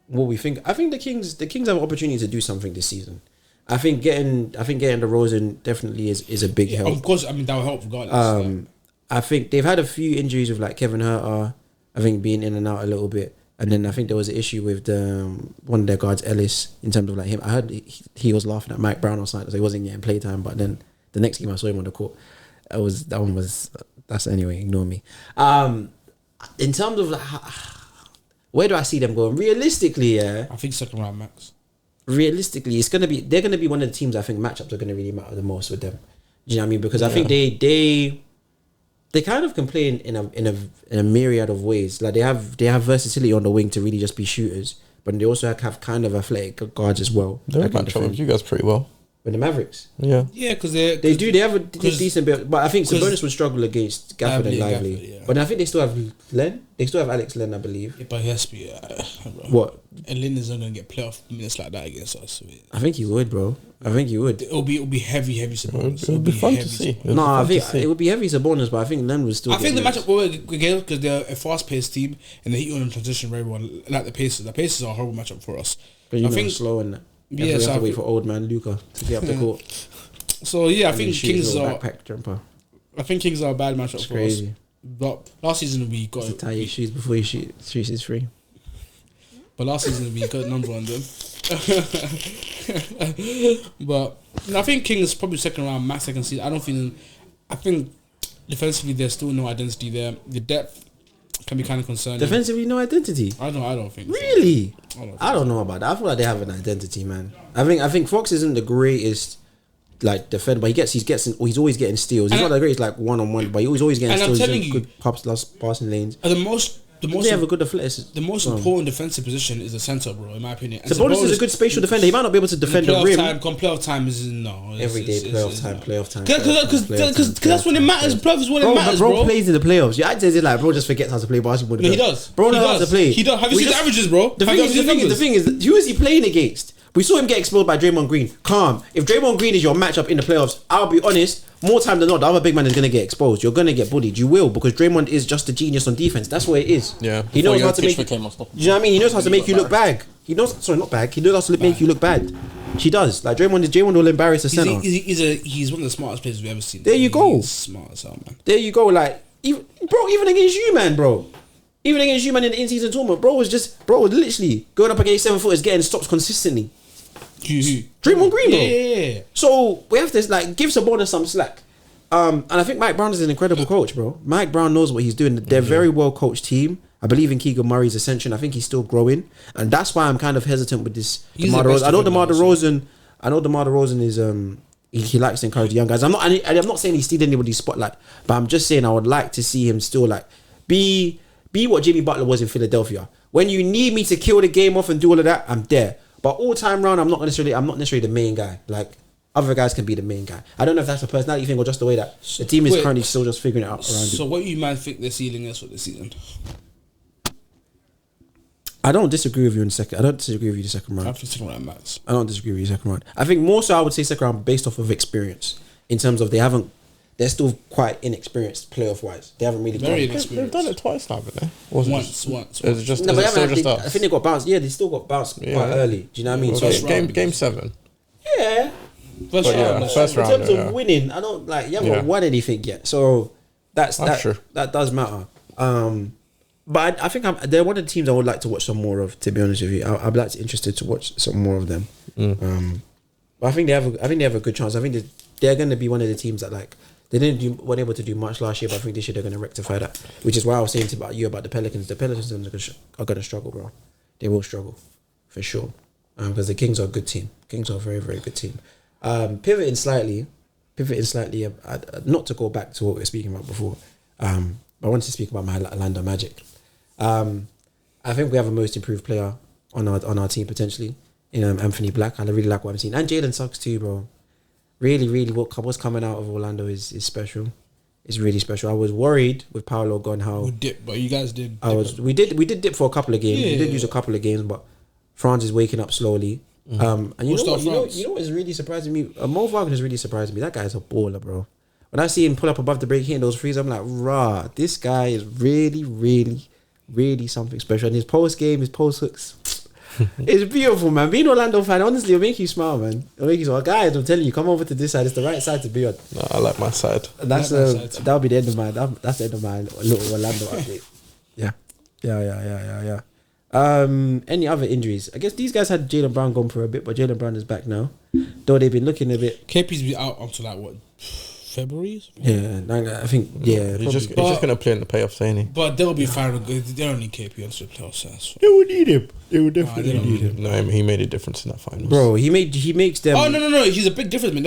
what we think, I think the Kings have an opportunity to do something this season. I think getting DeRozan definitely is a big help. Of course, I mean that will help regardless. I think they've had a few injuries with like Kevin Huerter, I think being in and out a little bit. And then I think there was an issue with one of their guards, Ellis, in terms of like him. I heard he was laughing at Mike Brown or something, so he wasn't getting playtime. But then the next game I saw him on the court, that's anyway. Ignore me. In terms of like, where do I see them going? Realistically, yeah. I think second round max. Realistically, they're gonna be one of the teams I think matchups are gonna really matter the most with them. Do you know what I mean? Because I think they kind of can play in a myriad of ways. Like they have versatility on the wing to really just be shooters, but they also have kind of athletic guards as well. They match up with you guys pretty well. With the Mavericks, yeah, because they have a decent bit, but I think Sabonis would struggle against Gafford and Lively. But I think they still have Len. They still have Alex Len, I believe. Yeah, but he has to be. What? And Len is not going to get playoff minutes like that against us. So I think he would, bro. I think he would. It'll be heavy Sabonis. It'll be fun to see. No, I think it would be heavy Sabonis, but I think Len would still. I think the matchup will again because they're a fast-paced team and they hit on transition very well. Like the Pacers. The Pacers are a horrible matchup for us. I think slow and that. We have to wait for old man Luka to get up the court. So yeah, I think Kings are. Backpack jumper. I think Kings are a bad matchup for crazy. us. But last season we got to tie your shoes before you shoots is free. But last season we got a number on them. But I think Kings probably second round max. I can see. I think defensively there's still no identity there. The depth can be kind of concerning. Defensively, no identity. I don't think. Really? So. I don't know about that. I feel like they have an identity, man. I think Fox isn't the greatest like defender, but he's always getting steals. He's not the greatest like 1-on-1, but he's always getting steals. He's in good passing lanes. They have a good athleticism. The most important defensive position is the center, bro. In my opinion, Sabonis is a good spatial defender. He might not be able to defend the rim. Playoff time is no. Everyday playoff time. Because that's when it matters. Playoff is when it matters, bro. Plays in the playoffs. Yeah, I'd say it's like bro just forgets how to play basketball. No, he does. Bro knows how to play. He does. Have you seen the averages, bro? The thing is, who is he playing against? We saw him get exposed by Draymond Green. Calm. If Draymond Green is your matchup in the playoffs, I'll be honest, more time than not, the other big man is going to get exposed. You're going to get bullied. You will, because Draymond is just a genius on defense. That's what it is. Yeah. He knows how to make... Do you know what I mean? He knows how to make you look bad. He knows... Sorry, not bad. He knows how to make you look bad. He does. Like, Draymond will embarrass the center. He's one of the smartest players we've ever seen. There you go. He's smart as hell, man. There you go. Like, even against you, man, bro. Even against you, man, in the in-season tournament, bro was literally going up against 7-footers, getting stops consistently. Draymond Green, bro. Yeah. So we have to like give Sabonis some slack. And I think Mike Brown is an incredible coach, bro. Mike Brown knows what he's doing. They're a very well coached team. I believe in Keegan Murray's ascension. I think he's still growing, and that's why I'm kind of hesitant with this. DeMar DeRozan. I know DeMar DeRozan is he likes to encourage young guys. I'm not saying he's stealing anybody's spotlight, but I'm just saying I would like to see him still like be what Jimmy Butler was in Philadelphia. When you need me to kill the game off and do all of that, I'm there. But all time round, I'm not necessarily the main guy. Like other guys can be the main guy. I don't know if that's a personality thing or just the way that the team is currently still just figuring it out around So what you might think the ceiling is for the season? I don't disagree with you in the second. I don't disagree with you the second round. I think second round max. I don't disagree with you second round. I think more so I would say second round based off of experience. In terms of they're still quite inexperienced playoff wise. They haven't really They've done it twice now, haven't they? Once. Is it just us? I think they got bounced. Yeah, they still got bounced quite early. Do you know what I mean? So game 7. Yeah. First round. In terms of winning, I don't like you haven't won anything yet. So that's true. That does matter. But I think they're one of the teams I would like to watch some more of. To be honest with you, I'd like to interested to watch some more of them. But I think they have a good chance. I think they're going to be one of the teams that like they weren't able to do much last year, but I think this year they're going to rectify that. Which is why I was saying about the Pelicans. The Pelicans are going to struggle, bro. They will struggle for sure because the Kings are a good team. Kings are a very, very good team. Pivoting slightly, not to go back to what we were speaking about before. But I wanted to speak about my Orlando Magic. I think we have a most improved player on our team potentially in Anthony Black. I really like what I'm seeing, and Jalen Suggs too, bro. Really, really, what's coming out of Orlando is special. It's really special. I was worried with Paolo gone how we dipped, but you guys did. We did dip for a couple of games. We did use a couple of games, but France is waking up slowly. And you know what is really surprising me? Mo Wagner is really surprising me. That guy's a baller, bro. When I see him pull up above the break, hitting those threes, I'm like, rah, this guy is really, really, really something special. And his post hooks, it's beautiful, man. Being an Orlando fan, honestly, it'll make you smile, man. It'll make you smile. Guys, I'm telling you, come over to this side. It's the right side to be on. No, I like my side. That's that'll be the end of my. That's the end of my little Orlando update. Yeah. Any other injuries? I guess these guys had Jaylen Brown gone for a bit, but Jaylen Brown is back now. Though they've been looking a bit. KP's been out until like what, February? Yeah, I think. Yeah, he's just gonna play in the playoffs, ain't he? But they'll be fine. They don't need KP until the playoffs. So. They would need him. They would definitely need him. No, he made a difference in that finals, bro. He makes them. Oh no! He's a big difference, man.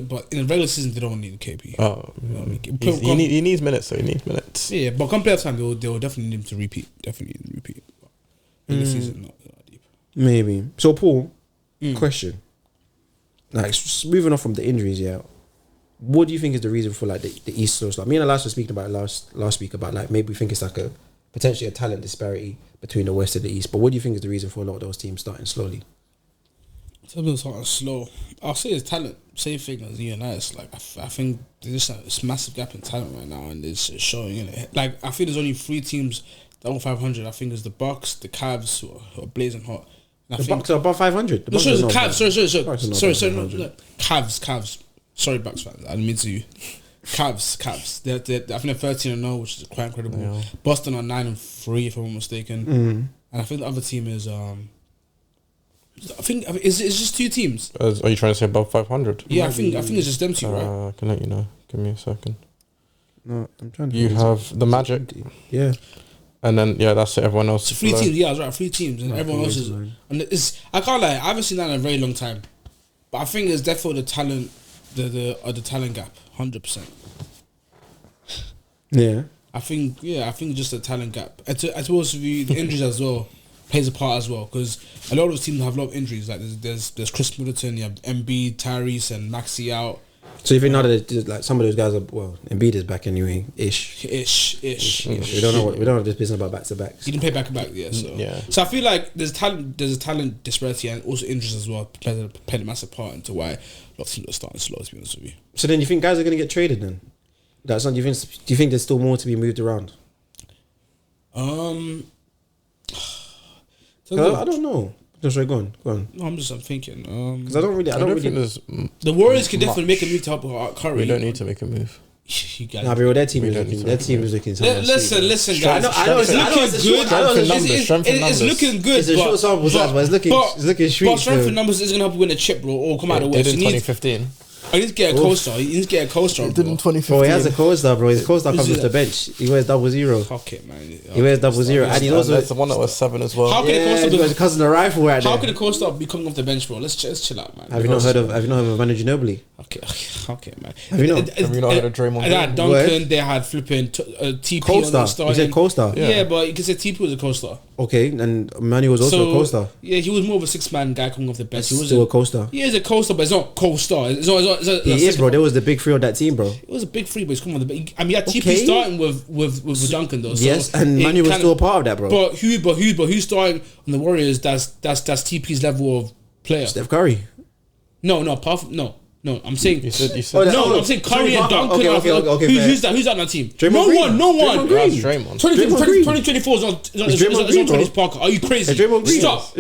But in the regular season, they don't need KP. Oh, he needs minutes, so he needs minutes. Yeah, but come playoff time, they will definitely need him to repeat. Definitely need him to repeat. In the season, not deep. Maybe. So, Paul, question. Like, moving off from the injuries, yeah. What do you think is the reason for like the East so slow? Me and Elias were speaking about it last week about like maybe we think it's like a potentially a talent disparity between the West and the East. But what do you think is the reason for a lot of those teams starting slowly? Some of them starting slow. I'll say it's talent. Same thing as Elias. Like I think there's this massive gap in talent right now, and it's showing. You know, like I think there's only 3 teams that won 500. I think it's the Bucks, the Cavs, who are blazing hot. And The Bucks are above 500. No, sorry, the Cavs. Sorry. No, Cavs. Sorry, Bucks fans. I didn't mean to. Cavs. They're I think they're 13-0, which is quite incredible. Yeah. Boston are 9-3, if I'm not mistaken. And I think the other team is I think it's just 2 teams. Are you trying to say above 500? Yeah, I think it's just them 2, right? I can let you know. Give me a second. No, I'm trying to. You have the Magic. Yeah. And then that's it. Everyone else. So 3 teams. Yeah, I was right. 3 teams, and everyone else is. And it's I can't lie. I haven't seen that in a very long time, but I think it's definitely the talent, the talent gap, 100%. Yeah. I think just the talent gap. And to also be the injuries as well plays a part as well, because a lot of those teams have a lot of injuries. Like there's Chris Middleton, you have Embiid, Tyrese, and Maxey out. So you think now that like some of those guys are Embiid is back anyway, ish. We don't know this business about back to backs. He didn't play back to back, So I feel like there's a talent disparity and also injuries as well played a massive part into why a lot of teams are starting slow. To be honest with you. So then you think guys are going to get traded then? That's not. Do you think there's still more to be moved around? I don't know. No, sorry, go on. No, I'm thinking. Because I don't really think there's. The Warriors can definitely make a move to help out Curry. We don't need to make a move. You guys. Nah, bro, their team is looking. Listen, guys. I know it's looking good. It's looking good. It's a short sample size, but it's looking sweet. But strength in numbers is gonna help you win a chip, bro, or come out of the West. Did in 2015. I need to get a co-star. He needs to get a co-star. He did in 2015. Bro, he has a co-star, bro. His co-star comes off the bench. He wears 00. Fuck it, man. He wears 00, and he's also the one that was 7 as well. How can a co-star be cousin a rifle right there? How can a co-star be coming off the bench, bro? Let's chill out, man. Have you not heard of Manu Ginobili? Okay, man. Have you not heard of Draymond? They had Duncan. They had flipping TP co-star. You said co-star. Yeah, but you can say TP was a co-star. Okay, and Manu was also a co-star. Yeah, he was more of a 6-man guy coming off the bench. He was still a co-star. He is a co-star, but it's not co-star. He is, bro. There was the big 3 on that team, bro. It was a big 3, but he's coming on the bench. I mean, you had TP starting with Duncan though. So yes, and Manu was still a part of that, bro. But who's starting on the Warriors? That's TP's level of player. Steph Curry. No. I'm saying. You said. I'm saying Curry and Duncan. Okay. Who's that on that team? No one. Draymond. 2024 is on Tony Parker. Are you crazy? Stop.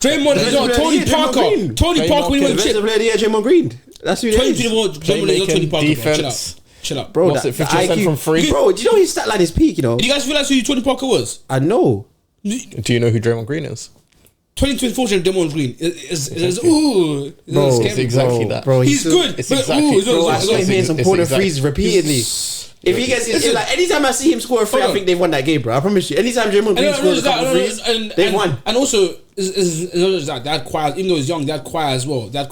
Draymond is on Tony Parker. Tony Parker when he won the chip. Draymond Green. That's who it is. 2024 Draymond is on Tony Parker. Defense. Chill out. Bro, what's it, 50% from 3? Bro, do you know his stat line is peak, you know? Do you guys realize who Tony Parker was? I know. Do you know who Draymond Green is? 2024 Draymond Green is it's exactly that. Bro, he's good. It's exactly. Bro, I saw him hitting some corner threes repeatedly. If he gets his, like anytime I see him score a free, I think they've won that game, bro. I promise you. Anytime Draymond Green scores a couple threes, they've won. And also, it's not just that. They had choir, even though he's young, they had choir as well. So you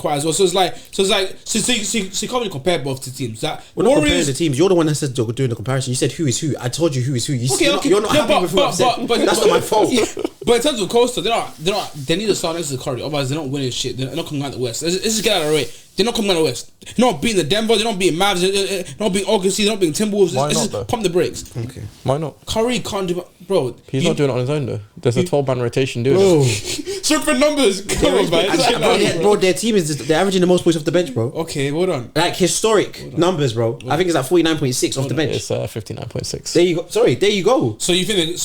can't really compare both the teams. That we're not comparing the teams. You're the one that said you're doing the comparison. You said who is who. I told you who is who. You're not happy with who I said. But that's not my fault. But in terms of Costa, they need to start next to the Curry. Otherwise, they're not winning shit. They're not coming out of the West. Let's just get out of the way. They're not coming out of the West. They're not beating the Denver. They're not beating Mavs. They're not beating OKC. They're not beating Timberwolves. Why Let's just pump the brakes. Okay. Why not? Curry can't do it, bro. He's not doing it on his own though. There's a 12-man rotation doing it. Certain numbers. Come on, man. Bro, their team is they're averaging the most points off the bench, bro. Okay, hold on. Like historic numbers, bro. I think it's like 49.6 off the bench. It's 59.6. There you go. Sorry, there you go. So you think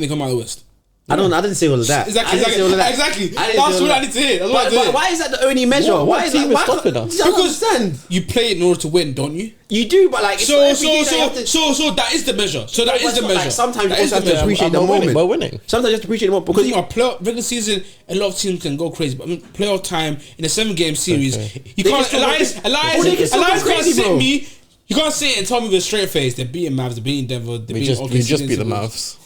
they come out of the West? I didn't say all of that. Exactly. That's what I need to hear. But why is that the only measure? Why is that stopping us? Because you play it in order to win, don't you? You do, but like so that is the measure. So that is the measure. Like, sometimes you also have to appreciate the moment. We're winning. Sometimes you have to appreciate the moment because regular season, a lot of teams can go crazy, but playoff time in a 7-game series, you can't. Elias can't sit me. You can't sit and tell me with a straight face they're beating Mavs, they're beating Denver, we just beat the Mavs.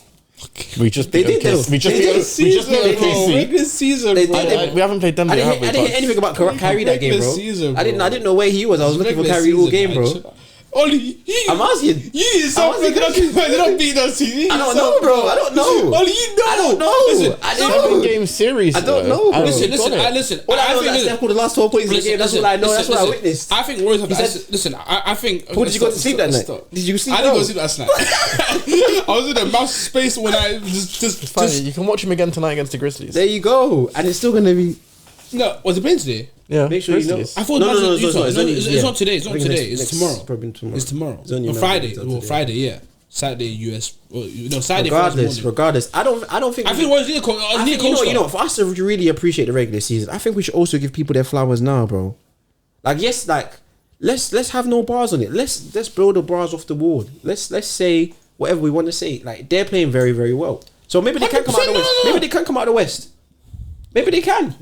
We just beat OKC. We just beat OKC. Regular season. We haven't played Denver. I didn't hear anything about Kyrie that game, bro. I didn't know where he was. I was looking for Kyrie all game, bro. Oli, I'm asking. You yourself, they don't beat us. I don't know, bro. I don't know. Oli, you know. I don't know. Listen, I don't know. Game series. I don't know, bro. Listen. All I know is that Steph called the last 12 points in the game. That's all I know. That's what I witnessed. I think Warriors have. Listen, I think. Who did you go to sleep that night? Did you sleep? I didn't go to sleep last night. I was in the mouse space when I just. You can watch him again tonight against the Grizzlies. There you go, and it's still gonna be. No, was it playing today? Yeah, make sure you know. I thought no, it's not today. It's not today. It's tomorrow. Probably tomorrow. It's tomorrow. It's on Friday. Well, Friday, yeah. Saturday, US. Saturday. Regardless, I don't think. I think Warriors need a you know, for us to really appreciate the regular season, I think we should also give people their flowers now, bro. Like, yes, like let's have no bars on it. Let's build the bars off the wall. Let's say whatever we want to say. Like, they're playing very, very well. So maybe they can come out of the West. Maybe they can come out of the West. Maybe they can.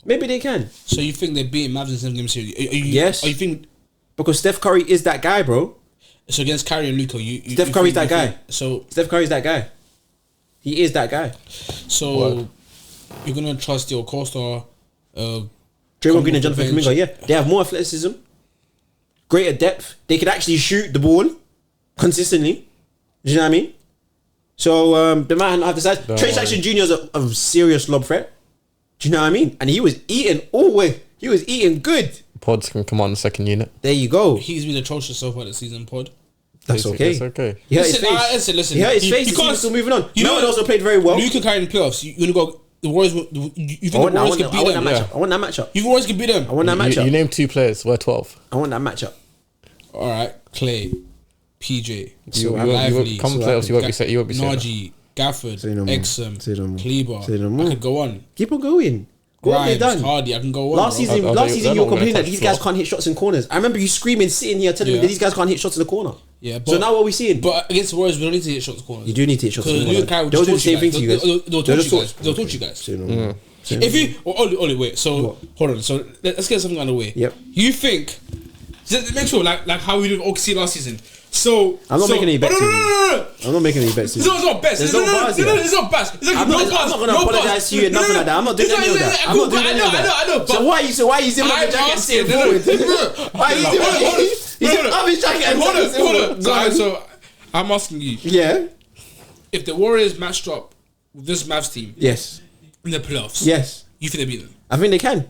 Maybe they can. So you think they're beating Mavs in 7-game series? Yes. Or you think because Steph Curry is that guy, bro. So against Curry and Luka, Steph Curry's that guy. So Steph Curry's that guy. He is that guy. So you're gonna trust your co-star, Draymond Green and Jonathan Kuminga? Yeah, they have more athleticism, greater depth. They can actually shoot the ball consistently. Do you know what I mean? So the man have the size. Trae Jackson Jr. is a serious lob threat. Do you know what I mean? And he was eating always. He was eating good. Pods can come on the second unit. There you go. He's been atrocious so far this season, Pod. That's okay. That's okay. He hurt his face. Listen. He hurt his face. He's still moving on. Melton also played very well. Luka carrying the playoffs. You're gonna go. The Warriors. You think the Warriors could beat them? I want that matchup. You Warriors could beat them. I want that matchup. You named 2 players. We're 12. I want that matchup. All right, Clay, PJ, Lively. Come playoffs. You won't be saying. Najee, Gafford, Exum, Kleber. I could go on. Keep on going. What have they done? Hardy, I can go on. Last season, you were complaining that these guys can't hit shots in corners. I remember you screaming, sitting here, telling me that these guys can't hit shots in the corner. Yeah, so now what are we seeing? But against the Warriors, we don't need to hit shots in corners. You do need to hit shots in corners. They'll do the same thing to you guys. They'll torch you guys. If you... Oli, wait. So, hold on. So, let's get something out of the way. Yep. You think... Make sure, like how we did with OKC last season. So I'm not making any bets. No. I'm not making any bets. It's not bets. There's no bars here. It's not bets. I'm not going to apologize to you and nothing like that. I'm not doing any of that. I'm not doing any of that. I know. So why are you zipping up your jacket and sitting forward? Why are you zipping up his jacket and sitting forward? So I'm asking you. Yeah. If the Warriors matched up with this Mavs team. Yes. In the playoffs. Yes. You think they beat them? I think they can.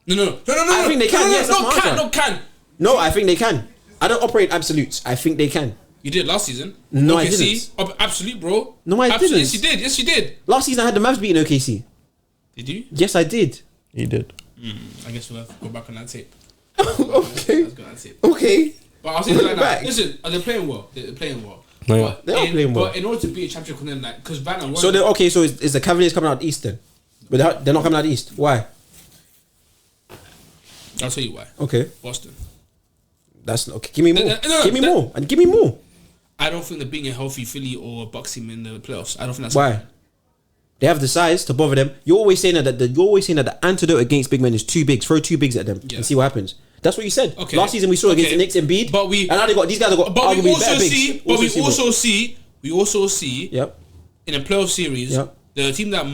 No. I think they can. Yes, that's my answer. No, I think they can. I don't operate absolutes. I think they can. You did last season. No, OKC, I didn't. Absolute, bro. No, I didn't. Yes, you did. Last season, I had the Mavs beating OKC. Did you? Yes, I did. You did. I guess we'll have to go back on that tape. Okay. But I'll say it like that. Listen, they're playing well. They're playing well. No, yeah. They are playing well. But in order to be a championship contender, like, because Vanna... So, is the Cavaliers coming out east then? But they're not coming out east. Why? I'll tell you why. Okay. Boston. That's okay. Give me more. Give me more. I don't think they're being a healthy Philly or Bucks team in the playoffs. I don't think that's why. They have the size to bother them. You're always saying that the antidote against big men is 2 bigs. Throw 2 bigs at them and see what happens. That's what you said. Okay. Last season we saw against the Knicks and Embiid, and now these guys have got. But we also see. Yep. In a playoff series, the team that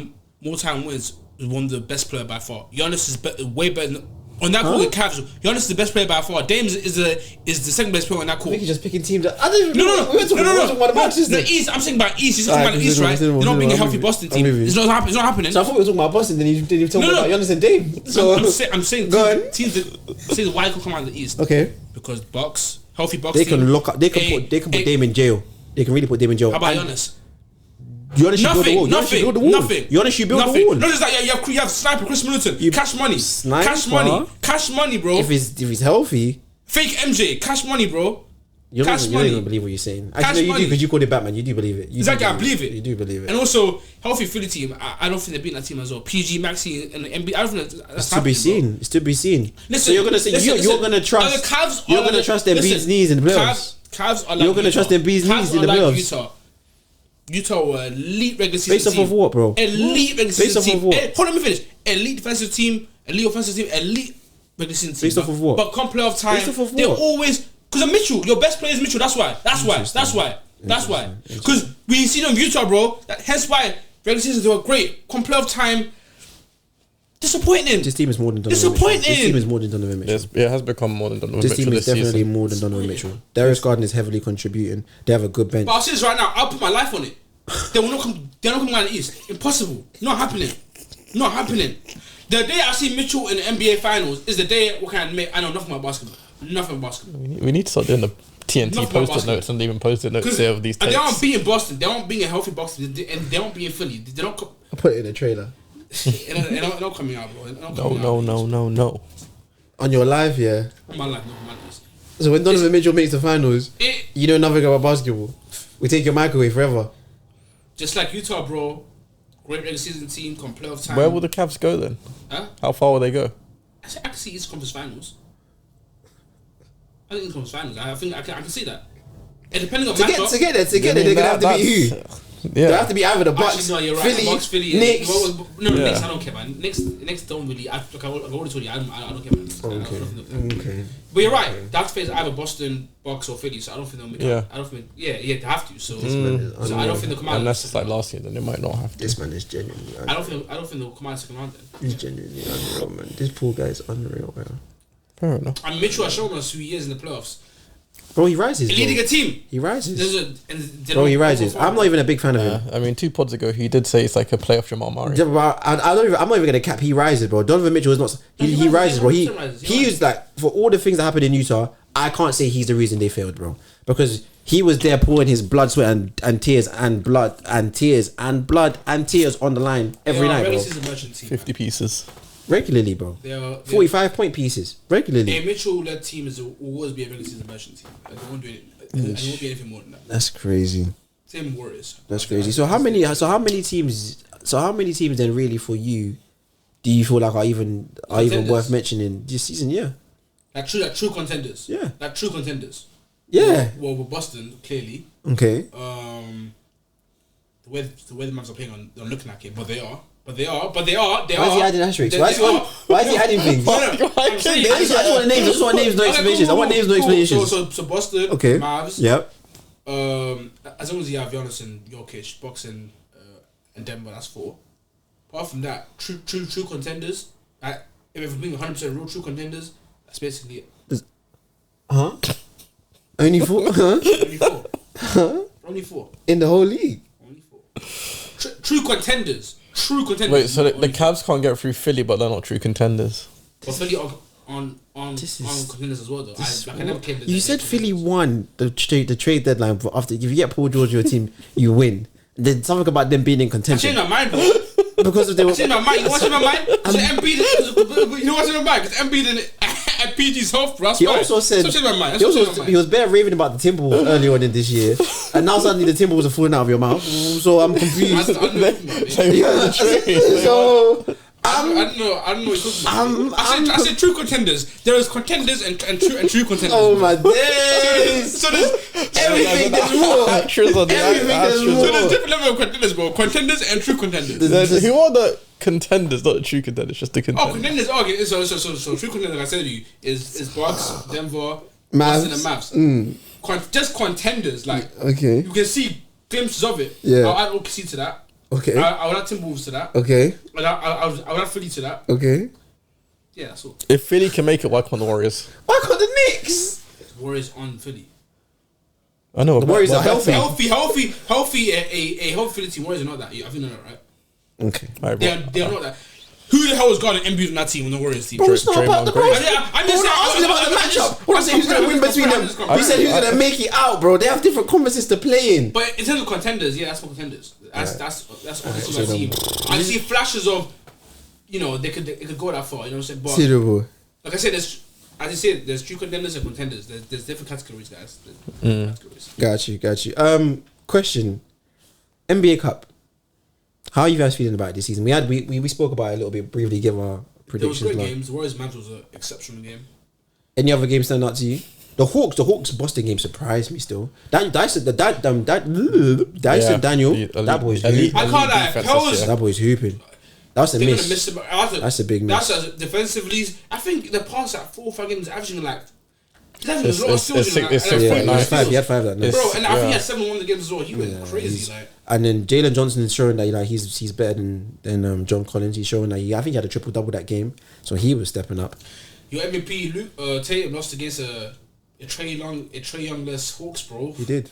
more time wins is one of the best player by far. Giannis is way better. On that court with Cavs, Giannis is the best player by far. Dame is the second best player on that court. I think you're just picking teams that... I don't even know. No. The East, I'm saying about East. You're talking about the East, right? They're not being a healthy Boston team. It's not happening. So I thought we were talking about Boston, then you didn't tell me about Giannis and Dame. So I'm saying teams that why could come out of the East. Okay. Because healthy Bucks they can lock up. They can put Dame in jail. They can really put Dame in jail. How about Giannis? Giannis should build the wall. Giannis should build the wall. No, just like you have sniper Chris Middleton. Cash money, bro. If he's healthy, fake MJ, cash money, bro. You don't Cash money. even believe what you're saying. Cash Actually, no, you money. do because you called it Batman. You do believe it. Exactly, I believe it. You do believe it. And also, healthy Philly team. I don't think they're beating that team as well. PG, Maxi, and NBA. I don't think that's It's to be seen. It's to be seen. So you're gonna say you're gonna trust. The Cavs you're gonna trust their bees knees in the playoffs. Cavs are like you're gonna trust their bees knees in the playoffs. Utah were elite regular season based off of what, bro? Elite regular season based off team. of what? Hold on, let me finish. Elite defensive team, elite offensive team, elite regular season team. Based off of what? But come playoff time, Based off of they're what? always because Mitchell. Your best player is Mitchell. That's why. Because we see them in Utah, bro. Hence why regular seasons they were great. Come playoff time, disappointing. This team is more than Donovan disappointing. Mitchell. This team is more than Donovan Mitchell. It has become more than Donovan This Mitchell. team is definitely season. more than Donovan Mitchell. Darius Garden is heavily contributing. They have a good bench. But I'll say this right now. I'll put my life on it. They will not come. They're not coming out of the East. Impossible. Not happening. Not happening. The day I see Mitchell in the NBA Finals is the day I can admit I know nothing about basketball. Nothing about basketball. We need to start doing the TNT Nothing about post-it basketball. notes and even post-it notes there of these And takes. they aren't beating Boston. They aren't being a healthy Boston. And they aren't being Philly. They don't come. I put it in a trailer. They're not coming out, bro. No. On your live, yeah. On my life, no madness. So when Donovan Mitchell makes the finals, you know nothing about basketball. We take your mic away forever. Just like Utah, bro. Great regular season team, come playoff time. Where will the Cavs go then? Huh? How far will they go? I can see East Conference Finals. I think East Conference Finals. I think I can see that. And depending on matchup, to get there, they're gonna have to beat who? Yeah. They have to be either the Bucks, actually, no, you're right. Philly, Bucks, Philly, Knicks. Knicks. I don't care, man. Knicks don't really. I already told you, I don't care, man. Okay. But you're right. They have to face either Boston, Bucks, or Philly. So I don't think they'll make. Yeah. I don't think. Yeah, they have to. So, So I don't think they'll come out. Unless it's like last year, then they might not have to. This man is genuinely. I don't think they'll come out second round. Then He's genuinely unreal, man. This poor guy is unreal, man. Fair enough. and Mitchell has shown us who he is in the playoffs. Bro, he rises. Leading Bro. a team. He rises. Bro, He rises. I'm not even a big fan of him. I mean, 2 pods ago, he did say it's like a playoff Jamal Murray. Yeah, but I'm not even gonna cap. He rises, bro. Donovan Mitchell is not. He rises, bro. He is like, for all the things that happened in Utah, I can't say he's the reason they failed, bro. Because he was there pouring his blood, sweat, and tears, and blood, and tears, and blood, and tears on the line every night, bro. 50 pieces. Regularly, bro. 45-point pieces regularly. A Mitchell-led team will always be a regular season merchant team. Like, they won't do it. It won't be anything more than that. That's crazy. Same Warriors. That's crazy. So how many teams then really for you do you feel like are even worth mentioning this season? Yeah. Like true contenders. Yeah. Like true contenders. Yeah. Well, with Boston, clearly. Okay. The way the Mavs are playing I'm looking at it, but they are. Why is he adding asterisks? Why is he adding things? I just want names, no explanations. I want names, no explanations. So Boston, okay. Mavs. Yep. As long as you have Giannis and Jokic, Bucks and Denver, that's 4. Apart from that, true contenders. If we're being 100% real true contenders, that's basically it. Huh? Only 4? Huh? Only 4 in the whole league. Only 4. True contenders. Wait, so the Cavs can't get through Philly, but they're not true contenders. But Philly on contenders as well, though. I never claim that. You said Philly won the trade deadline, but after if you get Paul George your team, you win. Then something about them being in I contention. changed my mind, bro. Because they were. I changed my mind. You know what's in my mind? Because Embiid. You know what's in my mind? Because Embiid and PG's health, bro. He also said he was bare raving about the Timberwolves earlier on in this year, and now suddenly the Timberwolves are falling out of your mouth. So I'm confused. So I don't know what you're talking about. I said true contenders. There is contenders and true contenders. Oh my days! So there's everything. There's more. Everything. So there's different level of contenders, bro. Contenders and true contenders. Who are the contenders? Not the true contenders, just the contenders. Oh, contenders. Okay, so true contenders. Like I said to you is Bucks, Denver, Mavs. Boston, and Mavs. Just contenders. Like okay, you can see glimpses of it. Yeah. I'll add OKC to that. Okay. I would add Timberwolves to that. Okay. I would add Philly to that. Okay. Yeah, that's all. If Philly can make it, why can't the Warriors? Why can't the Knicks? Warriors on Philly. I know. The Warriors are healthy. A healthy Philly team. Warriors are not that. I think they're not right. Okay. Right, They are not that. Who the hell is guarding Embiid on that team on the Warriors team? Bro, it's not about the bro. I'm just asking about the matchup. What I'm saying, who's gonna win between them? We said who's gonna make it out, bro. They have different conferences to play in. But in terms of contenders, yeah, that's for contenders. That's my team. I see flashes of, they could go that far. You know what I'm saying? But like I said, there's as you said, there's true contenders and contenders. There's different categories, guys. Categories. Got you. Question: NBA Cup. How are you guys feeling about it this season? We spoke about it a little bit briefly. Give our predictions. There was great games. The Warriors Mavs was an exceptional game. Any other games stand out to you? The Hawks Boston game surprised me still. Dyson Daniel, that boy's hooping. I can't lie. That boy's hooping. That's a miss. That's a big miss. That's defensively. I think the past 4 or 5 games averaging like. He's having a lot of steals. He had 5 that night. Bro, and I think he had 7-1 the games as well. He went crazy. And then Jalen Johnson is showing that he's better than John Collins. He's showing that I think he had a triple-double that game. So he was stepping up. Your MVP, Tatum lost against a Trae Young-less Hawks, bro. He did.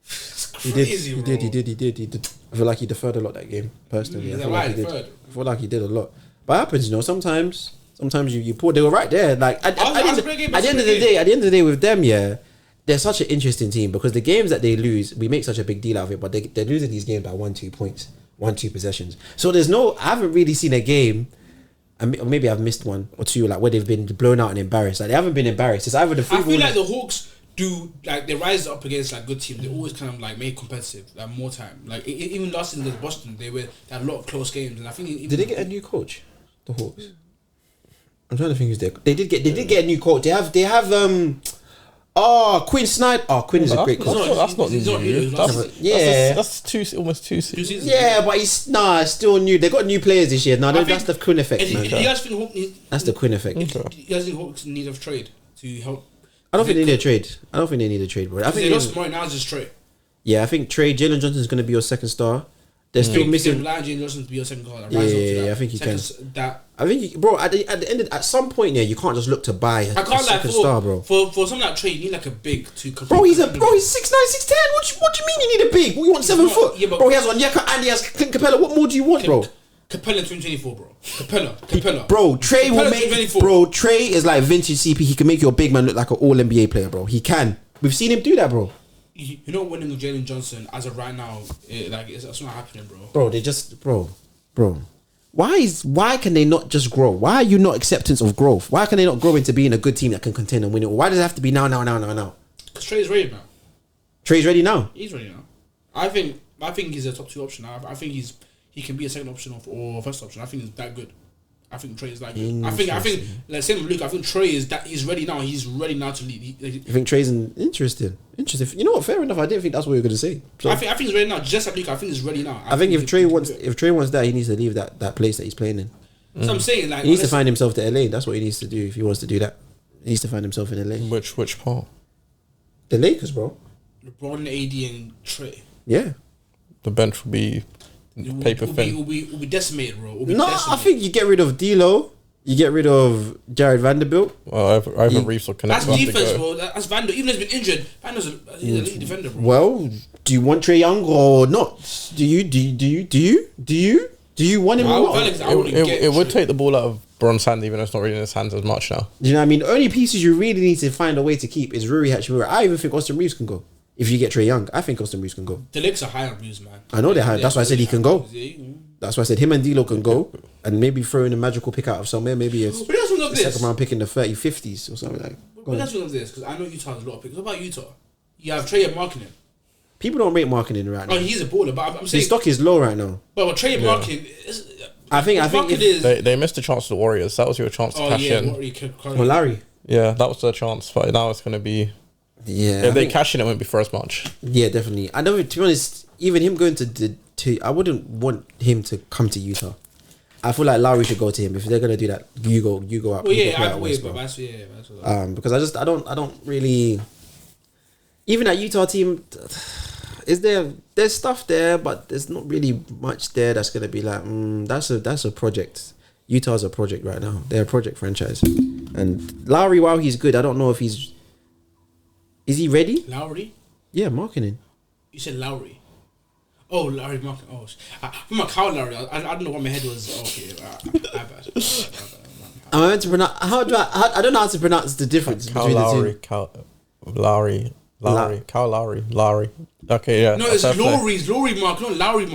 It's crazy, He did. I feel like he deferred a lot that game, personally. I feel like he did a lot. But it happens, sometimes you pull. They were right there. Like at the end of the day with them, they're such an interesting team because the games that they lose, we make such a big deal out of it, but they're losing these games by 1-2 points, 1-2 possessions. So I haven't really seen a game, or maybe I've missed one or two, like where they've been blown out and embarrassed. Like they haven't been embarrassed. It's either the I feel like the Hawks do, like they rise up against like good teams. They always kind of like make competitive, like more time. Like even last season against Boston, they had a lot of close games, and I think did they get a new coach, the Hawks? I'm trying to think who's there. They did get a new coach. They have Quinn Snyder. Oh, Quinn is a great coach. That's not new. That's almost 2 seasons. Yeah, but he's still new. They got new players this year. That's the Quinn effect, man. You guys think that's the Quinn effect. You guys think Hawks need a trade to help? I don't think they need a trade. Bro. I think they lost more now. Just Trae. Yeah, I think Jalen Johnson is going to be your second star. They're still missing. Jalen Johnson to be your second star. I think he can. I think, bro. At some point, you can't just look to buy a second star, bro. For something like Trae, you need like a big to. Bro, he's 6'9", 6'10". What do you mean you need a big? What, you want 7 foot? Yeah, bro, he has Onyeka and he has Clint Capella. What more do you want, bro? Capella 2024, bro. Capella. Bro, Trae will make. Bro, Trae is like vintage CP. He can make your big man look like an all NBA player, bro. He can. We've seen him do that, bro. You're not winning with Jalen Johnson as of right now. It's not happening, bro. Bro, they just, bro. Why can they not just grow? Why are you not acceptance of growth? Why can they not grow into being a good team that can contend and win it? Why does it have to be now? Because Trae's ready now. Trae's ready now. He's ready now. I think he's a top 2 option. I think he can be a second option or first option. I think he's that good. I think Trae is that good. I think like same with Luke. I think Trae is that he's ready now. He's ready now to lead. You think Trae's interesting? You know what? Fair enough. I didn't think that's what you were going to say. So, I think he's ready now. Just like Luke, I think he's ready now. I think if Trae wants that, he needs to leave that place that he's playing in. So I'm saying like he needs to find himself to LA. That's what he needs to do if he wants to do that. He needs to find himself in LA. Which part? The Lakers, bro. LeBron, AD, and Trae. Yeah. The bench will be paper thin. Will be decimated, bro. I think you get rid of D'Lo. You get rid of Jared Vanderbilt. Well, either Reeves or Connect. That's defense, bro. That's Vanderbilt. Even though he's been injured, Vanderbilt's he's a elite defender, bro. Well, do you want Trae Young or not? Do you want him or not? It would take the ball out of Bron's hand, even though it's not really in his hands as much now. Do you know what I mean? The only pieces you really need to find a way to keep is Rui Hachimura. I even think Austin Reeves can go. If you get Trae Young, I think Austin Reeves can go. The Lakers are high on Reeves, man. I know they're high. That's why I said he can go. That's why I said him and D'Lo can go, and maybe throw in a magical pick out of somewhere. Maybe a second round pick in the 50s or something like. But that's one of this because I know Utah has a lot of picks. What about Utah? You have Trae and marketing. People don't rate marketing right now. Oh, he's a baller, but I'm saying his stock is low right now. But Trae and marketing, I think they missed a chance to the Warriors. That was your chance to cash in. Well, Larry. Yeah, that was their chance, but now it's going to be. Yeah, if they cash in, it won't be for as much. Yeah, definitely. I know. To be honest, even him going to I wouldn't want him to come to Utah. I feel like Lowry should go to him. If they're gonna do that, you go up. Well, yeah, either way, but that's because I don't really. Even that Utah team, there's stuff there, but there's not really much there that's gonna be like, that's a project. Utah's a project right now. They're a project franchise, and Lowry, while he's good, I don't know if is he ready? Lowry? Yeah, marketing. You said Lowry. Oh, Larry Martin. Oh, from a Kyle Lowry. I don't know what my head was. Okay, I'm meant to pronounce. I don't know how to pronounce the difference between the two. Kyle Lowry. Okay, yeah. No, it's Laurie's Laurie marketing, not Lowry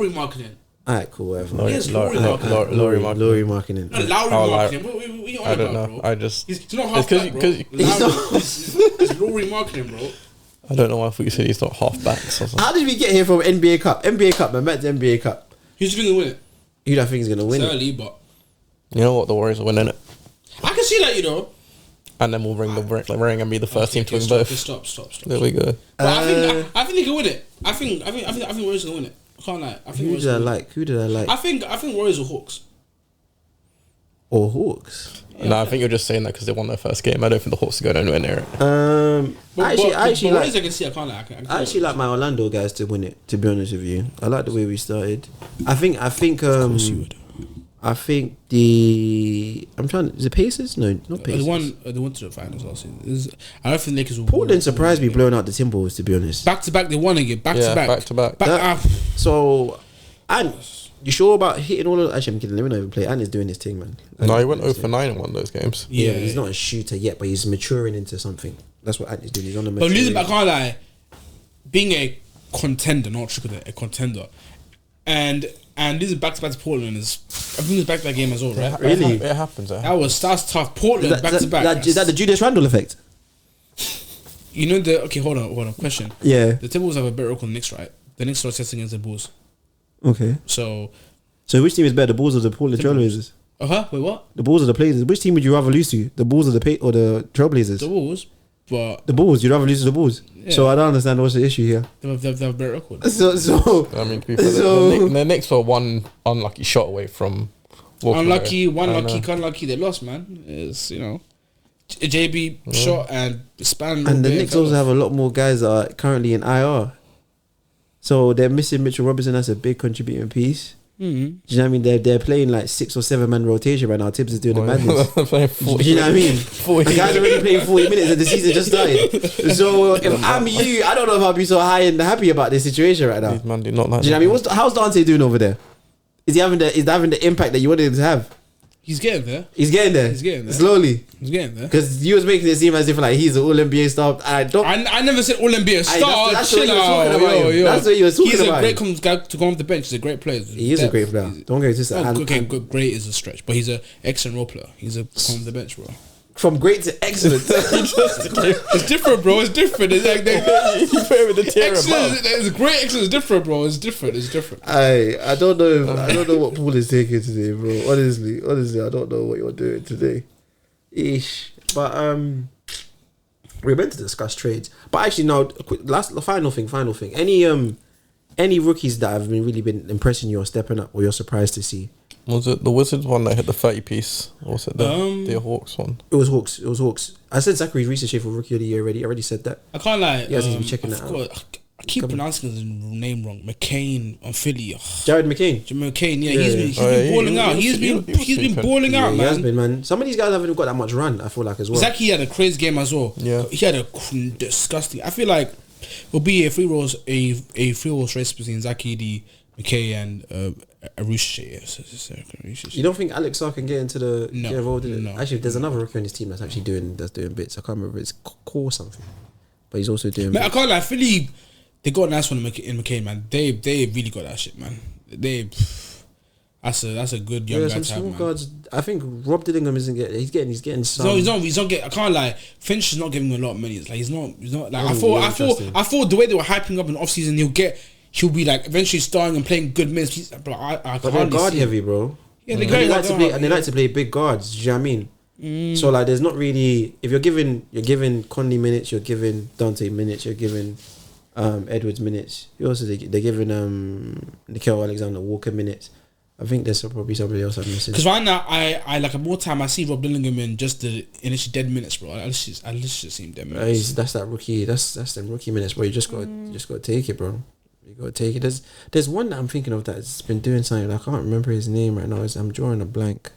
marketing. Alright, cool, whatever. Yes, Laurie Markkinen. Laurie Markkinen. No, Laurie Markkinen. What are you on I don't about, know. bro? I just. He's not half back, bro. It's Laurie Markkinen, bro. I don't know why I thought you said he's not half backs or something. How did we get here from NBA Cup? NBA Cup, man. Back to NBA Cup. Who's going to win it? Who do I think is gonna win? It's early, but You know what? The Warriors are winning it, I can see that, you know. and then we'll ring the ring and be the first team to win stop, both. Stop. There we go. But I think they can win it. I think Warriors gonna win it. I can't lie. Who did I like? I think Warriors or Hawks. Or Hawks? Yeah, No, I think you're just saying that because they won their first game. I don't think the Hawks are going anywhere near it. I actually Warriors I can see. I can't lie. I actually like my Orlando guys to win it. To be honest with you, I like the way we started. I think. Of course you would. I think the is it Pacers? No, not Pacers. They won to the finals last season. I don't think Lakers will. Portland surprised me blowing out the Timberwolves. To be honest, Back to back, they won again. Back to back. So, and you sure about hitting all of? Actually, I'm kidding. Let me not even play. And he's doing his thing, man. No, he went 0 for 9 in one of those games. Yeah, he's not a shooter yet, but he's maturing into something. That's what Anthony's doing. He's on the. But losing, I can't lie. Being a contender, not trickle, a contender, and losing back to back to Portland is. I think it's back to that game as well, right? Really? It happens. That's tough. Portland back to back. Is that the Julius Randle effect? You know the okay. Hold on. Question. Yeah. The Timberwolves have a better record than the Knicks, right? The Knicks are testing against the Bulls. Okay. So which team is better, the Bulls or the Portland Trailblazers? Wait, what? The Bulls or the Blazers? Which team would you rather lose to? The Bulls or the Trailblazers? The Bulls, but the Bulls. You'd rather lose to the Bulls. Yeah. So I don't understand what's the issue here. They have a better record. So I mean, to be fair, the Knicks were one unlucky shot away from. Unlucky. They lost, man. It's a JB shot and span. And the Knicks also have a lot more guys that are currently in IR. So they're missing Mitchell Robinson. That's a big contributing piece. Mm-hmm. Do you know what I mean? They're playing like 6 or 7 man rotation right now. Tibbs is doing the madness. Do you know what I mean? The guys are already playing 40 minutes and the season just started. So if I'm you, I don't know if I'll be so high and happy about this situation right now. These man do not like. Do you know what I mean? How's Dante doing over there? Is he having the impact that you wanted him to have? He's getting there. He's getting there. Slowly. He's getting there. Because you was making it seem as if like he's an all NBA star. I never said all NBA star. That's what you were talking about. That's what you were talking about. He's a great guy to come off the bench. He's a great player. He is a great player. Don't get this. Great is a stretch, but he's an excellent role player. He's a come off the bench, bro. From great to excellent. It's different, bro. It's different. It's like you put him in the tier above. It's great. Excellent. It's different, bro. It's different. I don't know what Paul is taking today, bro. Honestly, I don't know what you're doing today. Ish. But we're meant to discuss trades. But actually, no. Final thing. Any rookies that have really been impressing you or stepping up, or you're surprised to see? Was it the Wizards one that hit the 30 piece? Or was it the Hawks one? It was Hawks. I said Zachary Reese for Rookie of the Year already. I already said that. I can't lie. You guys need to be checking that out. I keep pronouncing his name wrong. McCain on Philly. Jared McCain. Yeah. He's been balling out. He's been balling out, man. He has been, man. Some of these guys haven't got that much run, I feel like, as well. Zach, had a crazy game as well. Yeah. He had a disgusting. I feel like it'll be a free rolls race between Zaki, D, McKay, and Arusha. You don't think Alex Sarr can get into get involved in it? No. Actually, there's another rookie on his team that's actually doing bits. I can't remember. It's core something, but he's also doing. Man, I can't lie. Philly, they got a nice one in McCain, man. They really got that shit, man. That's a good young guy some to have, small man. guards. I think Rob Dillingham isn't getting. He's getting some. No, he's not getting. I can't lie. Finch is not giving him a lot of money. It's like he's not like I thought the way they were hyping up in the offseason, he'll be like eventually starting and playing good minutes. But they're guard heavy, bro. Yeah, they like to play big guards. Do you know what I mean? So like, there's not really. If you're giving Conley minutes, you're giving Dante minutes, you're giving Edwards minutes. You also they're giving Nickeil Alexander-Walker minutes. I think there's probably somebody else I'm missing. Because right now, I like more time. I see Rob Dillingham in just the initial dead minutes, bro. I literally just see him dead minutes. That's that rookie. That's them rookie minutes, bro. You just got to take it, bro. You got to take it. There's one that I'm thinking of that's been doing something. I can't remember his name right now. I'm drawing a blank.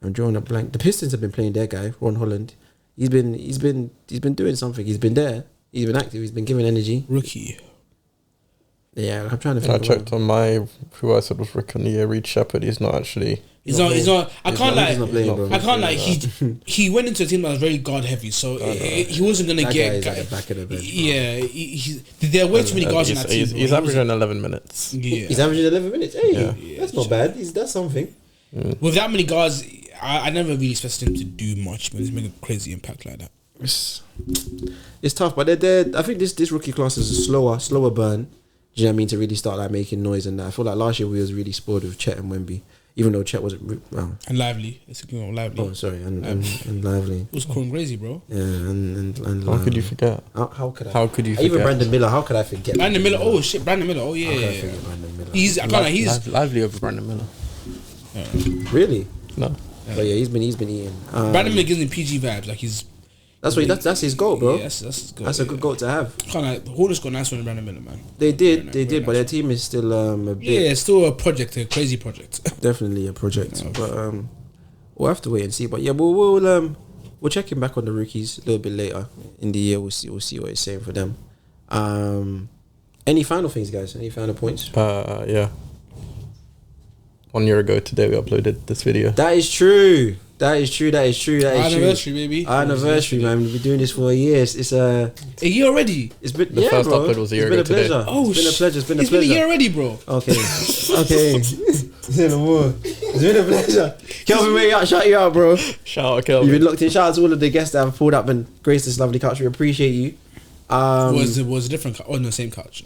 The Pistons have been playing their guy, Ron Holland. He's been doing something. He's been there. He's been active. He's been giving energy. Rookie. Yeah, I'm trying to I think. checked on who I said was Rick on the year. Reed Shepherd. He's not actually. He's not. I can't He's not playing, bro. I can't like. He went into a team that was very guard heavy, so he wasn't gonna That get. guy is at the back of the bench. Yeah, there are way too many guards in that team. He's averaging 11 minutes. Yeah, He's averaging 11 minutes. Hey, Yeah. that's not bad. That's something. with that many guards, I never really expected him to do much, but he's making a crazy impact like that. It's tough, but they're I think this rookie class is a slower burn. Do you know what I mean? To really start like making noise and that. I feel like last year we was really spoiled with Chet and Wemby, even though Chet wasn't. And Lively, it's a good one, Lively. Oh, sorry, and Lively. It was going crazy, bro. Yeah, and How could you forget? How could I? How could you forget? Even Brandon Miller. How could I forget? Brandon Miller. Oh shit, Brandon Miller. Oh How could I yeah. forget Brandon Miller? He's Lively over Brandon Miller. Really? No. But yeah, he's been eating. Brandon Miller gives me PG vibes. Like he's. That's his goal, bro. Yeah, that's his goal. That's a good goal to have. Kind of like Hornets got nice one in Brandon Miller, man. They did, Very but their nice. team is still a bit. Yeah, it's still a project, a crazy project. Definitely a project, but we'll have to wait and see. But yeah, we'll check in back on the rookies a little bit later in the year. We'll see what it's saying for them. Any final things, guys? Any final points? Yeah. 1 year ago today we uploaded this video. That is true. That is true. Anniversary, baby. Anniversary, man. We've been doing this for a year. It's A year already. It's been The first bro. upload was a year It's ago been a today. pleasure. Oh, It's been a pleasure. It's been a It's been a pleasure. year already, bro. Okay. It's been a war. It's been a pleasure. Kelvin, shout you out, bro. Shout out You've Kelvin. been locked in. Shout out to all of the guests that have pulled up and graced this lovely couch. We appreciate you. Was a different couch? Oh no, same couch.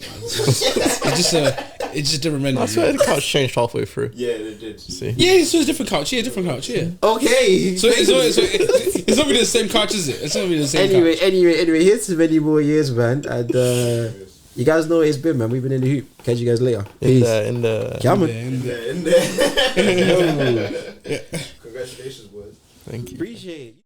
It's just different menu. I swear the couch changed halfway through. Yeah, they did. See. Yeah, so it's different couch. Yeah, different couch. Yeah. Okay. So it's not really the same couch, is it? It's not really the same couch. Anyway, here's to many more years, man. And you guys know what it's been, man. We've been in the hoop. Catch you guys later. Peace. In the Come on. In there. Oh. Congratulations, boys. Thank you. Appreciate it.